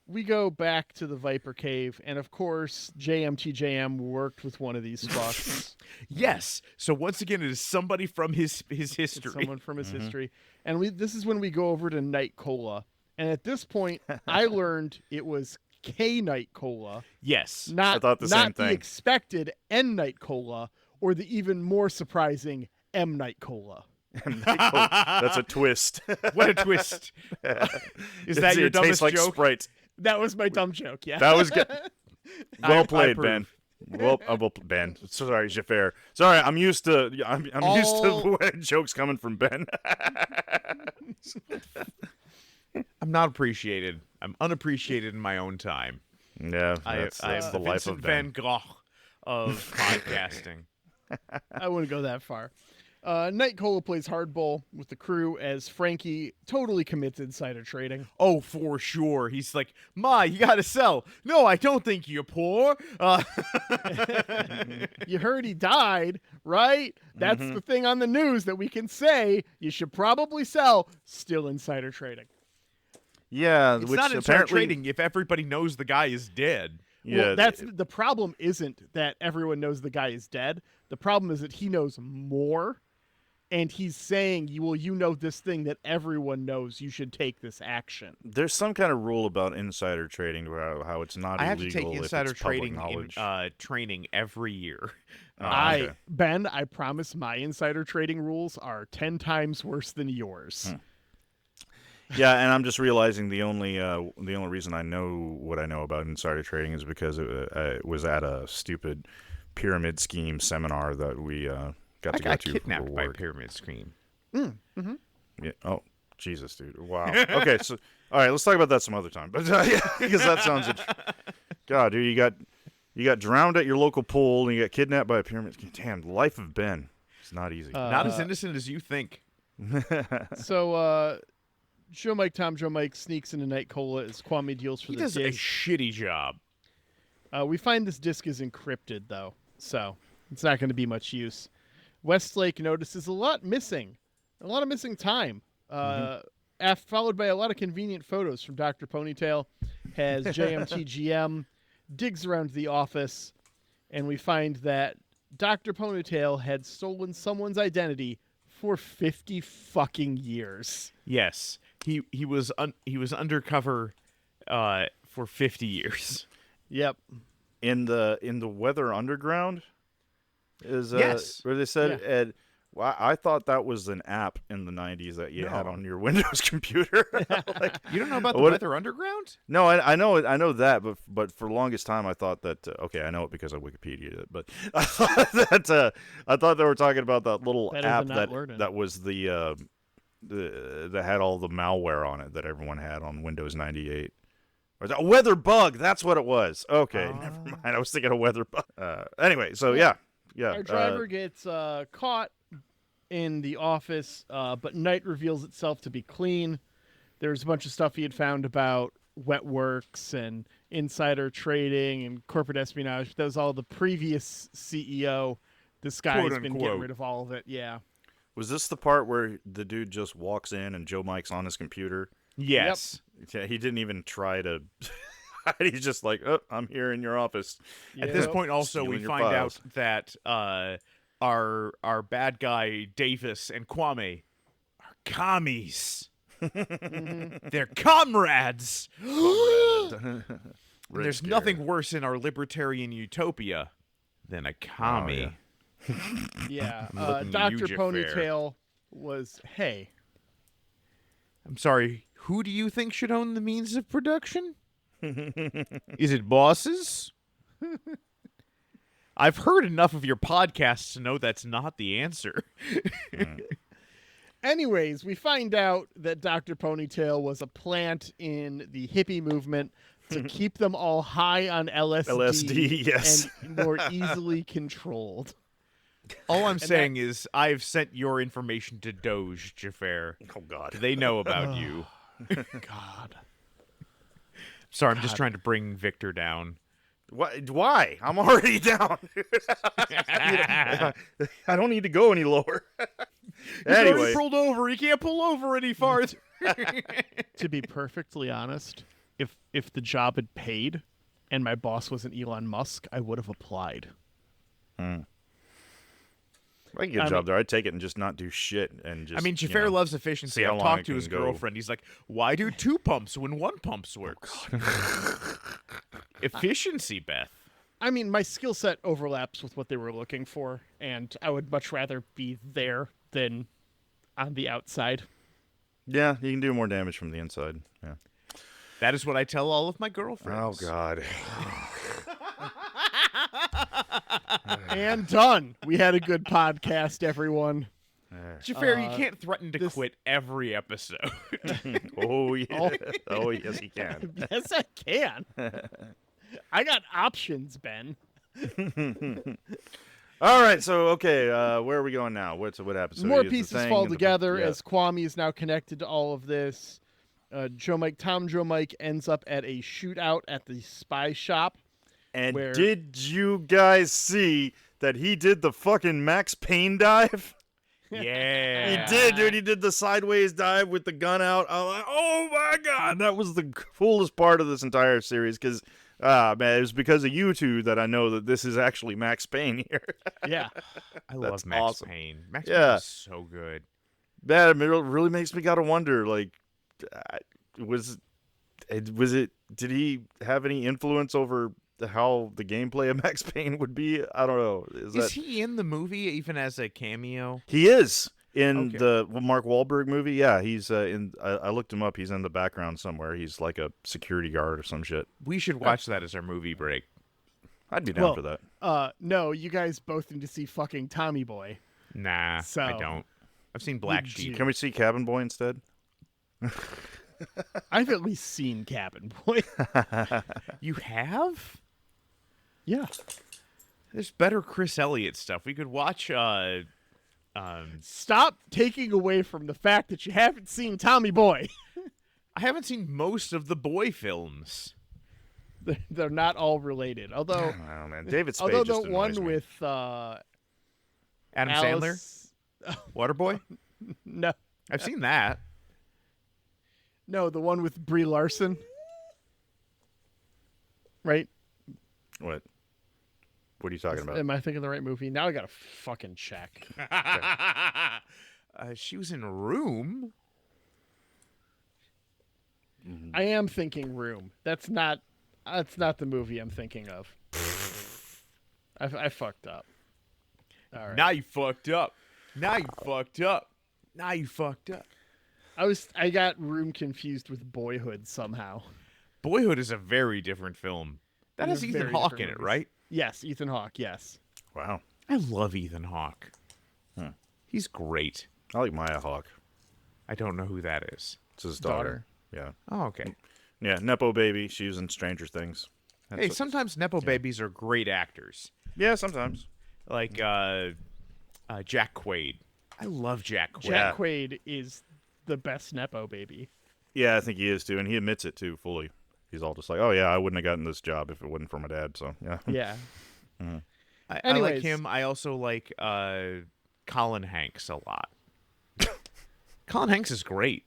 we go back to the Viper Cave, and of course, JMTJM worked with one of these fucks. Yes. So once again, it is somebody from his It's history. someone from his history. And this is when we go over to Night Cola. And at this point, I learned it was K Night Cola, Yes. not, I thought the not same the thing. expected N Night Cola, or the even more surprising M Night Cola. That's a twist. What a twist. Is that your it tastes dumbest like joke? Sprite. That was my dumb joke, yeah. That was good. Well I played, approve. Ben. Well, Ben. Sorry, Jafar. Sorry, I'm used to used to jokes coming from Ben. I'm not appreciated. I'm unappreciated in my own time. Yeah, I that's am the the life Vincent of Ben. Van Gogh of podcasting. I wouldn't go that far. Night Cola plays hardball with the crew as Frankie totally commits insider trading. Oh, for sure. He's like, Ma, you gotta sell. No, I don't think you're poor. You heard he died, right? That's the thing on the news that we can say you should probably sell. Still insider trading. Yeah, It's which not insider apparently trading if everybody knows the guy is dead. Yeah, Well, that's the problem. Isn't that everyone knows the guy is dead? The problem is that he knows more, and he's saying, you know this thing that everyone knows. You should take this action." there's some kind of rule about insider trading where how it's not I have to illegal take if insider it's public trading knowledge. in training every year. Oh, okay. Ben, I promise my insider trading rules are 10 times worse than yours. Yeah, and I'm just realizing the only reason I know what I know about insider trading is because it was at a stupid pyramid scheme seminar that we got I to go got to kidnapped for by work. Pyramid Scheme. Yeah. Oh, Jesus, dude! Wow. Okay, so all right, let's talk about that some other time. But yeah, because that sounds. God, dude, you got drowned at your local pool and you got kidnapped by a pyramid. Damn, the life of Ben. It's not easy. Not as innocent as you think. So, Joe Mike sneaks into Night Cola as Kwame deals for He the does a disc. shitty job. We find this disc is encrypted, though, so it's not going to be much use. Westlake notices a lot of missing time, followed by a lot of convenient photos from Dr. Ponytail, has JMTGM, digs around the office, and we find that Dr. Ponytail had stolen someone's identity for 50 fucking years. Yes, he was undercover for 50 years. Yep. In the Weather Underground is Yes. where they said Yeah. Ed. Well, I thought that was an app in the '90s that you had No. on your Windows computer. You don't know about the What- Weather Underground? No, I know that, but for the longest time I thought that okay, I know it because I Wikipedia'd it, but I thought they were talking about that little Better app than not that learning. that was the that had all the malware on it that everyone had on Windows 98. Or a weather bug, that's what it was. Okay, never mind. I was thinking of weather bug. Anyway, so yeah. Our driver gets caught in the office, but Night reveals itself to be clean. There's a bunch of stuff he had found about wet works and insider trading and corporate espionage. That was all the previous CEO. This guy's Quote, been unquote. getting rid of all of it. Yeah. Was this the part where the dude just walks in and Joe Mike's on his computer? Yes. Yeah, he didn't even try to. He's just like, oh, I'm here in your office. At this Yep. point, also, we Stealing your find files. out that our bad guy Davis and Kwame are commies. They're comrades. And there's Red nothing worse in our libertarian utopia than a commie. Yeah. looking at Dr. you, Jafar. Ponytail was, hey. I'm sorry, who do you think should own the means of production? Is it bosses? I've heard enough of your podcasts to know that's not the answer. Anyways, we find out that Dr. Ponytail was a plant in the hippie movement to keep them all high on LSD, yes. and more easily controlled. All I'm saying is I've sent your information to Doge, Jafar. Oh, God. They know about you. God. Sorry, I'm just trying to bring Victor down. Why? I'm already down. I don't need to go any lower. He's Anyway. already pulled over. He can't pull over any farther. To be perfectly honest, if the job had paid and my boss was an Elon Musk, I would have applied. If I can get a job there, I'd take it and just not do shit. And just, I mean, Jafar loves efficiency. see how I've long talked it to can his go. girlfriend. He's like, why do 2 pumps when 1 pump works? Efficiency, Beth. I mean, my skill set overlaps with what they were looking for, and I would much rather be there than on the outside. Yeah, you can do more damage from the inside. Yeah. That is what I tell all of my girlfriends. Oh, God. And done. We had a good podcast, everyone. Jafar, you can't threaten to quit every episode. Oh, yeah. Oh, yes, he can. Yes, I can. I got options, Ben. All right, so, okay, where are we going now? What happens? So More he has the pieces thing fall and the- together yeah. as Kwame is now connected to all of this. Joe Mike ends up at a shootout at the spy shop. And where- did you guys see that he did the fucking Max Payne dive? Yeah. He did, dude. He did the sideways dive with the gun out. I'm like, oh my God. That was the coolest part of this entire series because, man, it was because of you two that I know that this is actually Max Payne here. Yeah. I love Max awesome. Payne. Max Yeah. Payne is so good. That really makes me gotta wonder, like, did he have any influence over how the gameplay of Max Payne would be? I don't know. Is he in the movie even as a cameo? He is in Okay. the Mark Wahlberg movie. Yeah, he's in. I looked him up. He's in the background somewhere. He's like a security guard or some shit. We should watch that as our movie break. I'd be down for that. No, you guys both need to see fucking Tommy Boy. Nah, So- I don't. I've seen Black You Sheep. do. Can we see Cabin Boy instead? I've at least seen Cabin Boy. You have? Yeah. There's better Chris Elliott stuff. We could watch Stop taking away from the fact that you haven't seen Tommy Boy. I haven't seen most of the boy films. They're not all related. Although, Oh man, David Spade although just the annoys one me. with Adam Sandler? Alice, Waterboy? no, I've seen that. no, the one with Brie Larson. Right? What? What are you talking about? Am I thinking the right movie? Now I gotta fucking check. She was in Room. I am thinking Room. That's not the movie I'm thinking of. I fucked up. All right. Now you fucked up. Now you fucked up. Now you fucked up. I got Room confused with Boyhood somehow. Boyhood is a very different film. That They're has Ethan very Hawke different in it, movies. right? Yes, Ethan Hawke. Yes. Wow, I love Ethan Hawke. He's great. I like Maya Hawke. I don't know who that is. It's his daughter. Yeah, Oh, okay. yeah. Nepo baby. She was in Stranger Things. That's Hey, what- sometimes Nepo babies are great actors. yeah, sometimes. Like Jack Quaid. I love Jack Quaid. Yeah. Jack Quaid is the best Nepo baby. Yeah, I think he is too, and he admits it too fully. He's all just like, "Oh yeah, I wouldn't have gotten this job if it wasn't for my dad." So yeah. Yeah. I like Anyways. him. I also like Colin Hanks a lot. Colin Hanks is great.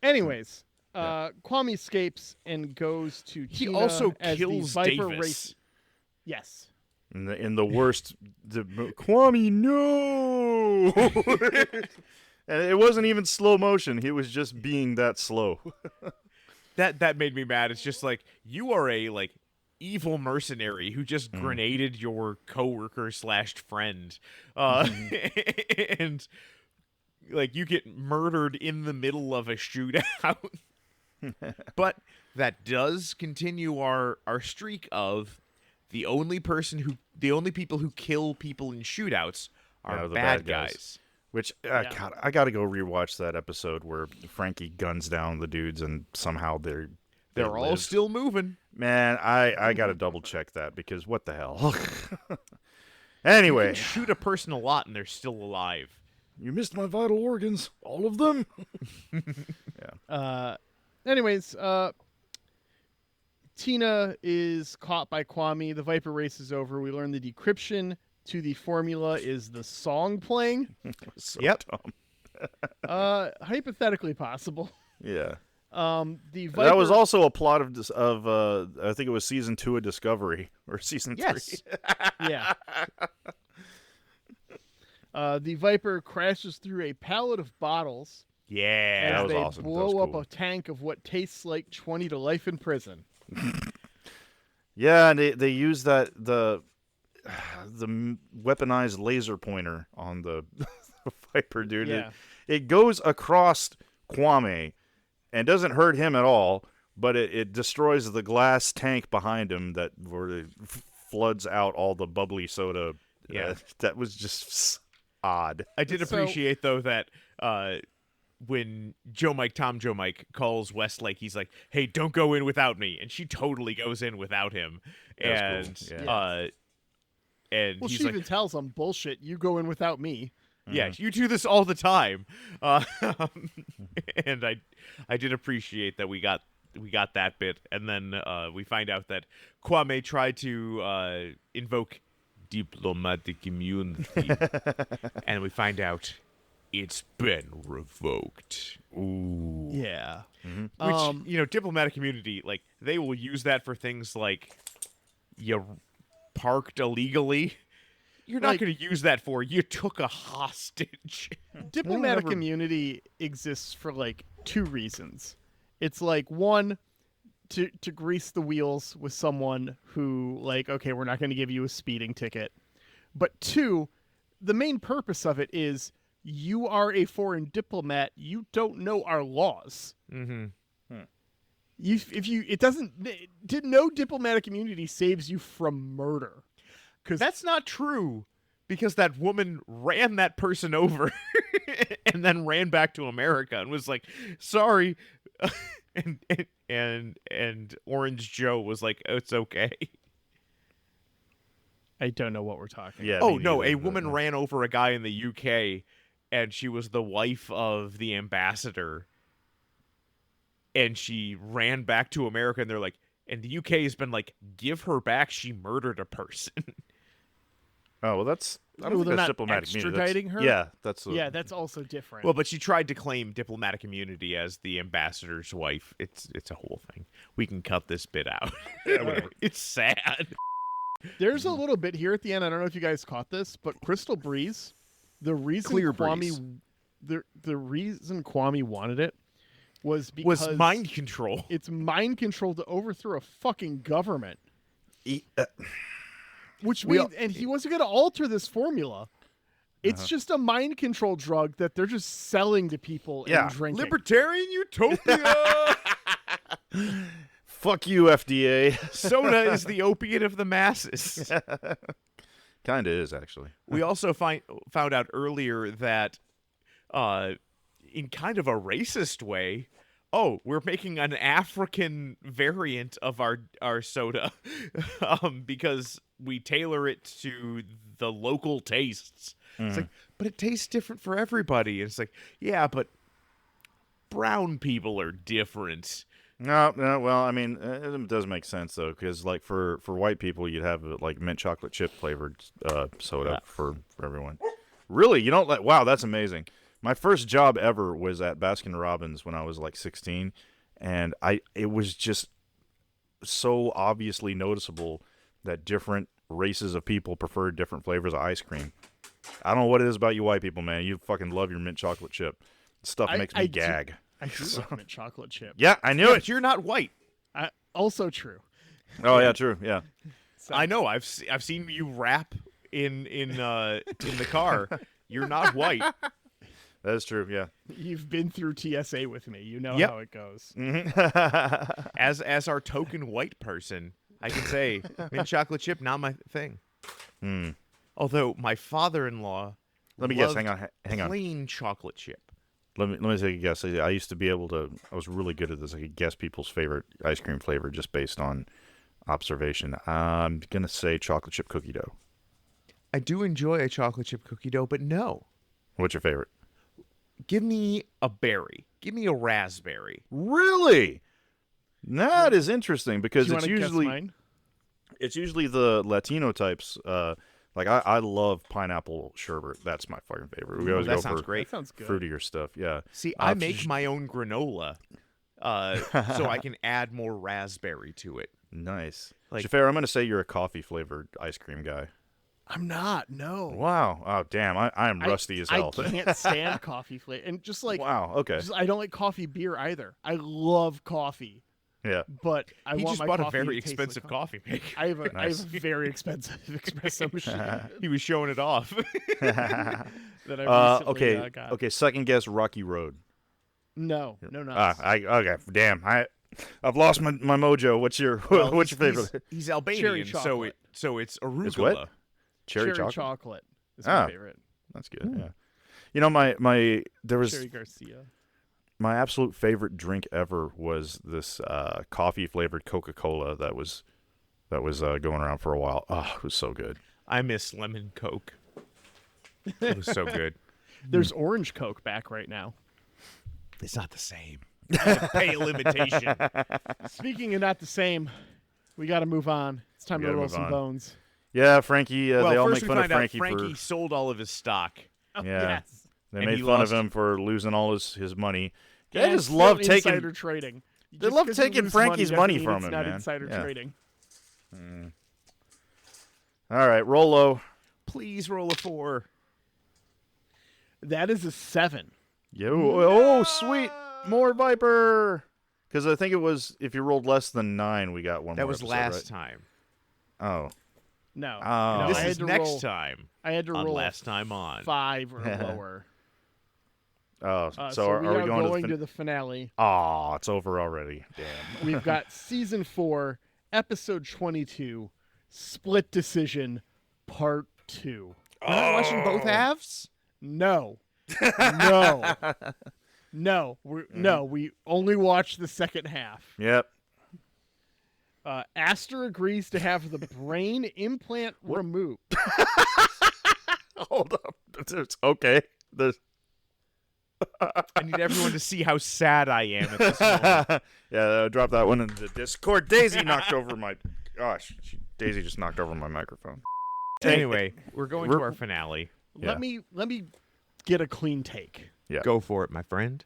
Anyways, Kwame escapes and goes to He Tina also as kills the Viper Davis. Race. Yes. In the worst, Kwame, no. And it wasn't even slow motion. He was just being that slow. That made me mad. It's just like you are a evil mercenary who just grenaded your coworker / friend, and you get murdered in the middle of a shootout. But that does continue our streak of the only people who kill people in shootouts are the bad bad guys. guys. Which, God, I got to go rewatch that episode where Frankie guns down the dudes and somehow they all live. still moving. Man, I got to double check that because what the hell? You Anyway, can shoot a person a lot and they're still alive. you missed my vital organs, all of them. Anyways, Tina is caught by Kwame. The Viper race is over. We learn the decryption to the formula is the song playing. So Yep. dumb. Hypothetically possible. Yeah. The Viper, That was also a plot of I think it was season 2 of Discovery or season 3. Yes. yeah. The Viper crashes through a pallet of bottles Yeah. that as was they awesome. That blow was up cool. a tank of what tastes like 20 to life in prison. Yeah, and they use the weaponized laser pointer on the Viper, dude. Yeah. It goes across Kwame and doesn't hurt him at all, but it destroys the glass tank behind him that floods out all the bubbly soda. Yeah. That was just odd. I did So- appreciate though that when Tom Joe Mike calls Westlake, he's like, "Hey, don't go in without me," and she totally goes in without him. That was And cool, and Well, he's she like, even tells him, bullshit, you go in without me. "Yeah, you do this all the time." And I did appreciate that we got that bit, and then we find out that Kwame tried to invoke diplomatic immunity, and we find out it's been revoked. Ooh. Yeah. Which, diplomatic immunity, like, they will use that for things like you parked illegally. You're not Like- going to use that for you took a hostage. Diplomatic Whatever. immunity exists for like two reasons. It's like one, to grease the wheels with someone who like, okay, we're not going to give you a speeding ticket. But two, the main purpose of it is you are a foreign diplomat. You don't know our laws. Mm-hmm. No diplomatic immunity saves you from murder. Because That's not true, because that woman ran that person over and then ran back to America and was like, "Sorry," and Orange Joe was like, "Oh, it's okay." I don't know what we're talking. Yeah. Oh me no, neither, a but, woman ran over a guy in the UK, and she was the wife of the ambassador, and she ran back to America, and they're like, and the UK has been like, "Give her back. She murdered a person." Oh well, that's I don't Well, think they're that's not diplomatic immunity. That's- extraditing her? Yeah, that's Yeah, that's also different. Well, but she tried to claim diplomatic immunity as the ambassador's wife. It's a whole thing. We can cut this bit out. Yeah, whatever. It's sad. There's a little bit here at the end. I don't know if you guys caught this, but Crystal Breeze, the reason Clear Kwame, Breeze. the reason Kwame wanted it was because Was mind control. It's mind control to overthrow a fucking government, which We means, and he wasn't going to alter this formula. It's just a mind control drug that they're just selling to people Yeah. and drinking. Libertarian utopia. Fuck you, FDA. Soda is the opiate of the masses. Kinda is actually. We also found out earlier that, in kind of a racist way, we're making an African variant of our soda, because we tailor it to the local tastes. It's like, but it tastes different for everybody. And it's like, yeah, but brown people are different. No. Well, I mean, it does make sense though, because like for white people, you'd have like mint chocolate chip flavored soda for everyone. Really, you don't like? Wow, that's amazing. My first job ever was at Baskin Robbins when I was like 16, and it was just so obviously noticeable that different races of people prefer different flavors of ice cream. I don't know what it is about you white people, man. You fucking love your mint chocolate chip. Stuff makes me gag. I do love mint chocolate chip. Yeah, I knew Yeah, it. but you're not white. Also true. Oh yeah, true. Yeah. I know. I've seen you rap in the car. You're not white. That is true, yeah. You've been through TSA with me. You know Yep. how it goes. As our token white person, I can say mint chocolate chip, not my thing. Hmm. Although my father-in-law Let me guess. loved Hang on. plain chocolate chip. Let me take a guess. I used to be able to. I was really good at this. I could guess people's favorite ice cream flavor just based on observation. I'm gonna say chocolate chip cookie dough. I do enjoy a chocolate chip cookie dough, but no. What's your favorite? Give me a berry. Give me a raspberry. Really? That is interesting because Do you it's want to usually guess mine? it's usually the Latino types. Like I love pineapple sherbet. That's my fucking favorite. We always that go sounds for great. That sounds good. fruitier stuff. Yeah. See, I Uh, make my own granola, so I can add more raspberry to it. Nice. Like- Jafar, I'm gonna say you're a coffee flavored ice cream guy. I'm not. No. Wow. Oh damn. I am rusty as hell. I can't stand coffee flavor, and just like Wow. Okay. I don't like coffee beer either. I love coffee, Yeah. but I He want just my bought a coffee very to taste like expensive coffee maker. I have a Nice. very expensive espresso machine He was showing it off. that I recently Okay. got. Okay. Second guess. Rocky Road. No, no. Okay. Damn. I've lost my mojo. What's your Well, what's your he's- favorite? He's Albanian, Cherry so chocolate. it's arugula. It's what? Cherry chocolate. chocolate is Ah. my favorite. That's good. Yeah. You know there was Cherry Garcia. my absolute favorite drink ever was this coffee flavored Coca-Cola that was going around for a while. Oh, it was so good. I miss lemon Coke. It was so good. There's orange Coke back right now. It's not the same. Pale imitation. Speaking of not the same, we got to move on. It's time We to gotta roll move some on. bones. Yeah, Frankie. Well, they all first make we fun of find out Frankie Frankie for sold all of his stock. Oh, Yeah. Yes. they and made he fun lost- of him for losing all his money. They And just still love taking. insider trading. They Just love 'cause you taking lose Frankie's money doesn't mean from it's him, not man. insider Yeah. trading. All right, Rolo. Please roll a 4. That is a 7. Oh, sweet, more Viper. Because I think it was if you rolled less than 9, we got one. That more was episode, last time. right? Oh, No. Oh. no This I had is to next roll, time I had to on roll Last Time On. 5 or lower. oh. So So are we going to the finale. Oh, it's over already. Damn. We've got season 4, episode 22, Split Decision, part 2. We're not watching both halves? No. No. No. We only watched the second half. Yep. Aster agrees to have the brain implant removed. Hold up. Okay. There's. I need everyone to see how sad I am at this moment. Yeah, drop that one into the Discord. Daisy knocked over my. Gosh, Daisy just knocked over my microphone. Anyway, we're going to We're- our finale. Yeah. Let me get a clean take. Yeah. Go for it, my friend.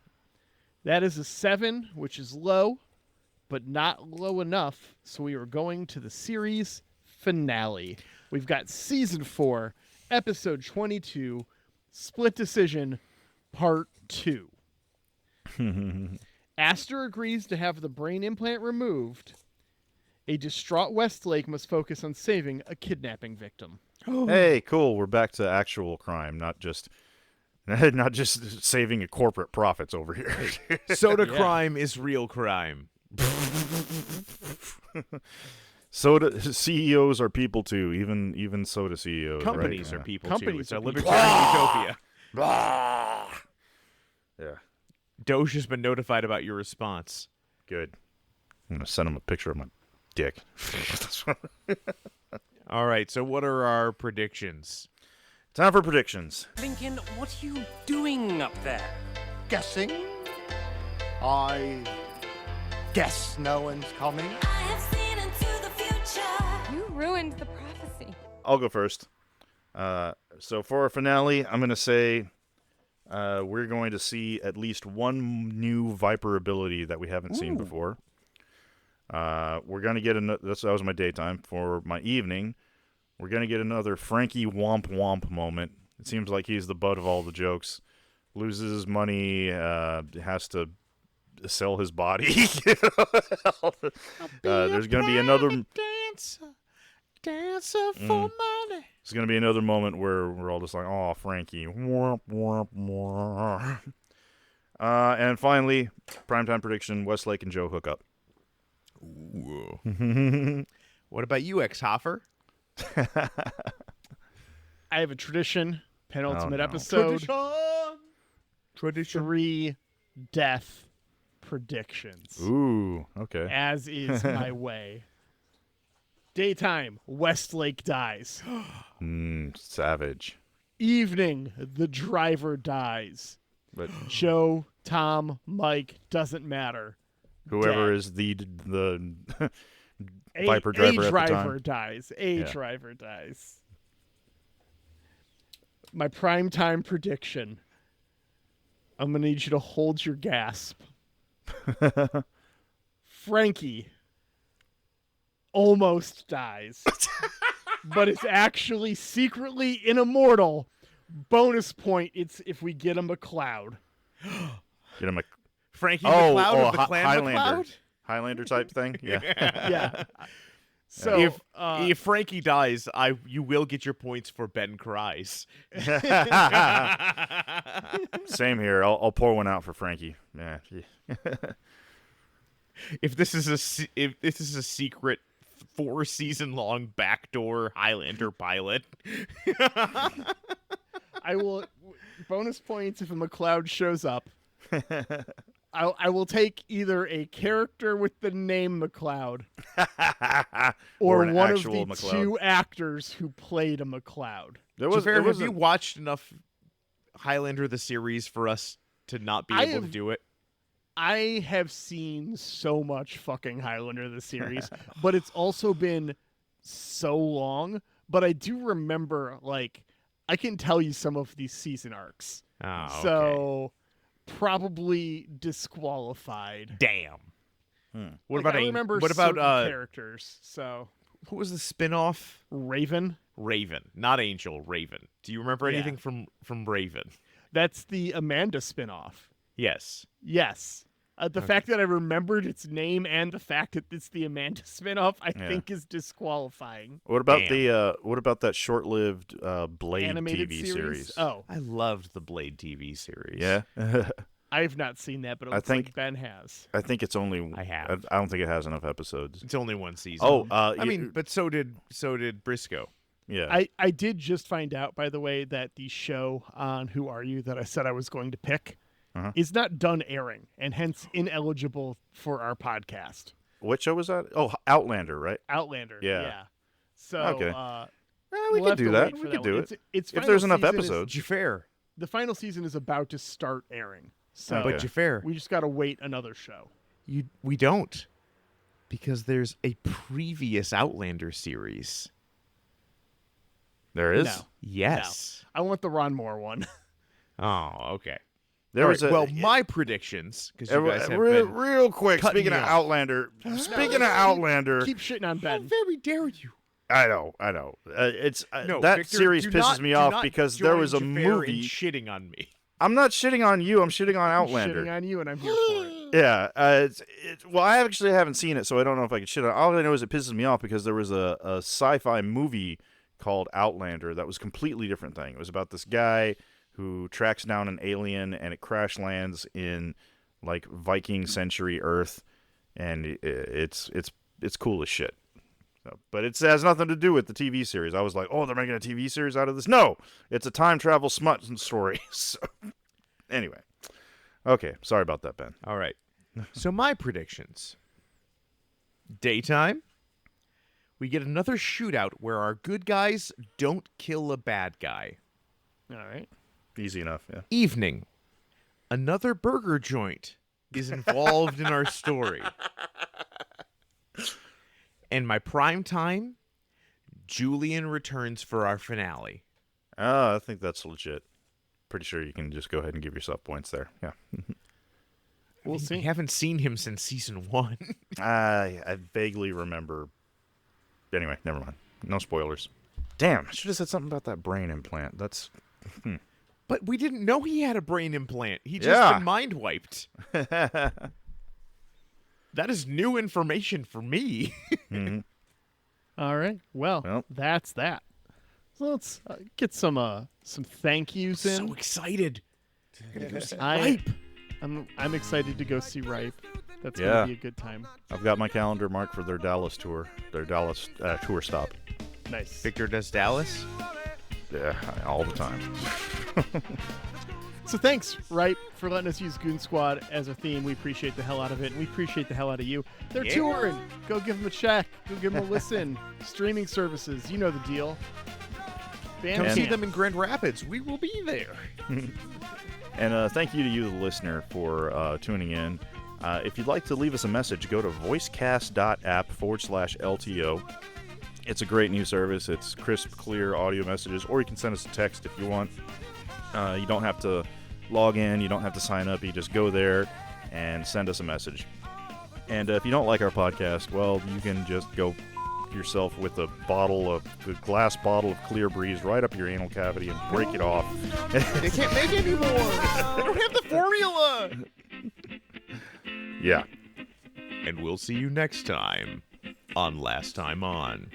That is a 7, which is low, but not low enough. So we are going to the series finale. We've got season 4, episode 22, Split Decision, part 2. Aster agrees to have the brain implant removed. A distraught Westlake must focus on saving a kidnapping victim. Hey, cool. We're back to actual crime, not just saving a corporate profits over here. Soda Yeah. crime is real crime. Soda CEOs are people too, even soda CEOs. Companies right? are people Companies too. are It's a people. libertarian utopia. Yeah, Doge has been notified about your response. good. I'm gonna send him a picture of my dick. All right, so what are our predictions? Time for predictions. Lincoln, what are you doing up there? Guessing? I guess no one's coming. I have seen into the future. You ruined the prophecy. I'll go first. So for our finale, I'm gonna say we're going to see at least one new Viper ability that we haven't seen before. We're gonna get another. That was my daytime. For my evening, we're gonna get another Frankie Womp Womp moment. It seems like he's the butt of all the jokes. Loses his money, has to sell his body. There's gonna be another. Dancer for money. It's gonna be another moment where we're all just like, "Oh, Frankie." Womp, womp, womp. And finally, primetime prediction: Westlake and Joe hook up. What about you, Ex-Hoffer? I have a tradition. Penultimate no. episode. Tradition. 3 death predictions. Ooh, okay. As is my way. Daytime, Westlake dies. Savage. Evening, the driver dies. But Joe, Tom, Mike, doesn't matter. whoever Dead. is the A, Viper a driver at the driver time. dies. A Yeah. driver dies. My primetime prediction. I'm going to need you to hold your gasp. Frankie almost dies, but is actually secretly an immortal. Bonus point, it's if we get him a cloud. Get him a Frankie McCloud of the Clan Highlander. McCloud? Highlander type thing. Yeah. Yeah. So If Frankie dies, you will get your points for Ben cries. Same here. I'll pour one out for Frankie. Yeah. If this is a secret 4-season long backdoor Highlander pilot, I will bonus points if a McCloud shows up. I will take either a character with the name McCloud or an one of actual the McCloud. 2 actors who played a McCloud. have you watched enough Highlander the series for us to not be able to do it? I have seen so much fucking Highlander the series, but it's also been so long. But I do remember, like, I can tell you some of these season arcs. Oh, okay. So probably disqualified. Damn. What Like, about I remember what about certain characters? So who was the spin-off? Raven. Raven, not Angel. Raven. Do you remember Yeah. anything from Raven? That's the Amanda spinoff. Yes. Yes. The fact that I remembered its name and the fact that it's the Amanda spinoff, I think, is disqualifying. What about Damn. what about that short-lived Blade Animated TV series? Oh, I loved the Blade TV series. Yeah. I've not seen that, but it I looks think- like Ben has. I think it's only. I have. I don't think it has enough episodes. It's only 1 season. Oh, I mean, but so did Briscoe. yeah. I did just find out, by the way, that the show on Who Are You that I said I was going to pick is not done airing and hence ineligible for our podcast. What show was that? Oh, Outlander, right? Outlander. Yeah. So Okay. we'll We could have do to that. wait for We that could do one. it. It's If final there's enough season is- episodes. Jafar. the final season is about to start airing. So Okay. But Jafar, we just got to wait another show. we don't. Because there's a previous Outlander series. There is. No. Yes. I want the Ron Moore one. Oh, okay. There All was right, a. well, my predictions, because you guys have real, been... real quick. cutting Speaking me of off. Outlander. Speaking of Outlander. Keep shitting on Ben. very dare you? I know. It's No, that Victor, series do pisses not- me do off not because there join was a Jafar in movie. shitting on me. I'm not shitting on you. I'm shitting on I'm Outlander. shitting on you, and I'm here for it. Yeah, well, I actually haven't seen it, so I don't know if I can shit on it. All I know is it pisses me off because there was a sci-fi movie called Outlander that was a completely different thing. It was about this guy who tracks down an alien and it crash lands in like Viking century Earth, and it's cool as shit. So, but it has nothing to do with the TV series. I was like, oh, they're making a TV series out of this. No, it's a time travel smut story. So, anyway, okay, sorry about that, Ben. All right. So my predictions. Daytime. We get another shootout where our good guys don't kill a bad guy. All right. Easy enough, yeah. Evening. Another burger joint is involved in our story. And my prime time, Julian returns for our finale. Oh, I think that's legit. Pretty sure you can just go ahead and give yourself points there. Yeah. We'll We see. haven't seen him since season 1. I vaguely remember. Anyway, never mind. No spoilers. Damn, I should have said something about that brain implant. That's. But we didn't know he had a brain implant. He just Yeah. been mind wiped. That is new information for me. All right. Well, that's that. So let's get some thank yous in. So excited. I'm excited to go see Ripe. That's Yeah. gonna be a good time. I've got my calendar marked for their Dallas tour, tour stop. Nice. Victor does Dallas. Yeah, all the time. So thanks, right, for letting us use Goon Squad as a theme. We appreciate the hell out of it, and we appreciate the hell out of you. They're Yeah. touring. Go give them a check. Go give them a listen. Streaming services. You know the deal. Come see Bandcamp. them in Grand Rapids. We will be there. And thank you to you, the listener, for tuning in. If you'd like to leave us a message, go to voicecast.app/LTO. It's a great new service. It's crisp, clear audio messages, or you can send us a text if you want. You don't have to log in. You don't have to sign up. You just go there and send us a message. And if you don't like our podcast, well, you can just go yourself with a glass bottle of Clear Breeze right up your anal cavity and break it off. They can't make anymore. They don't have the formula. Yeah. And we'll see you next time on Last Time On.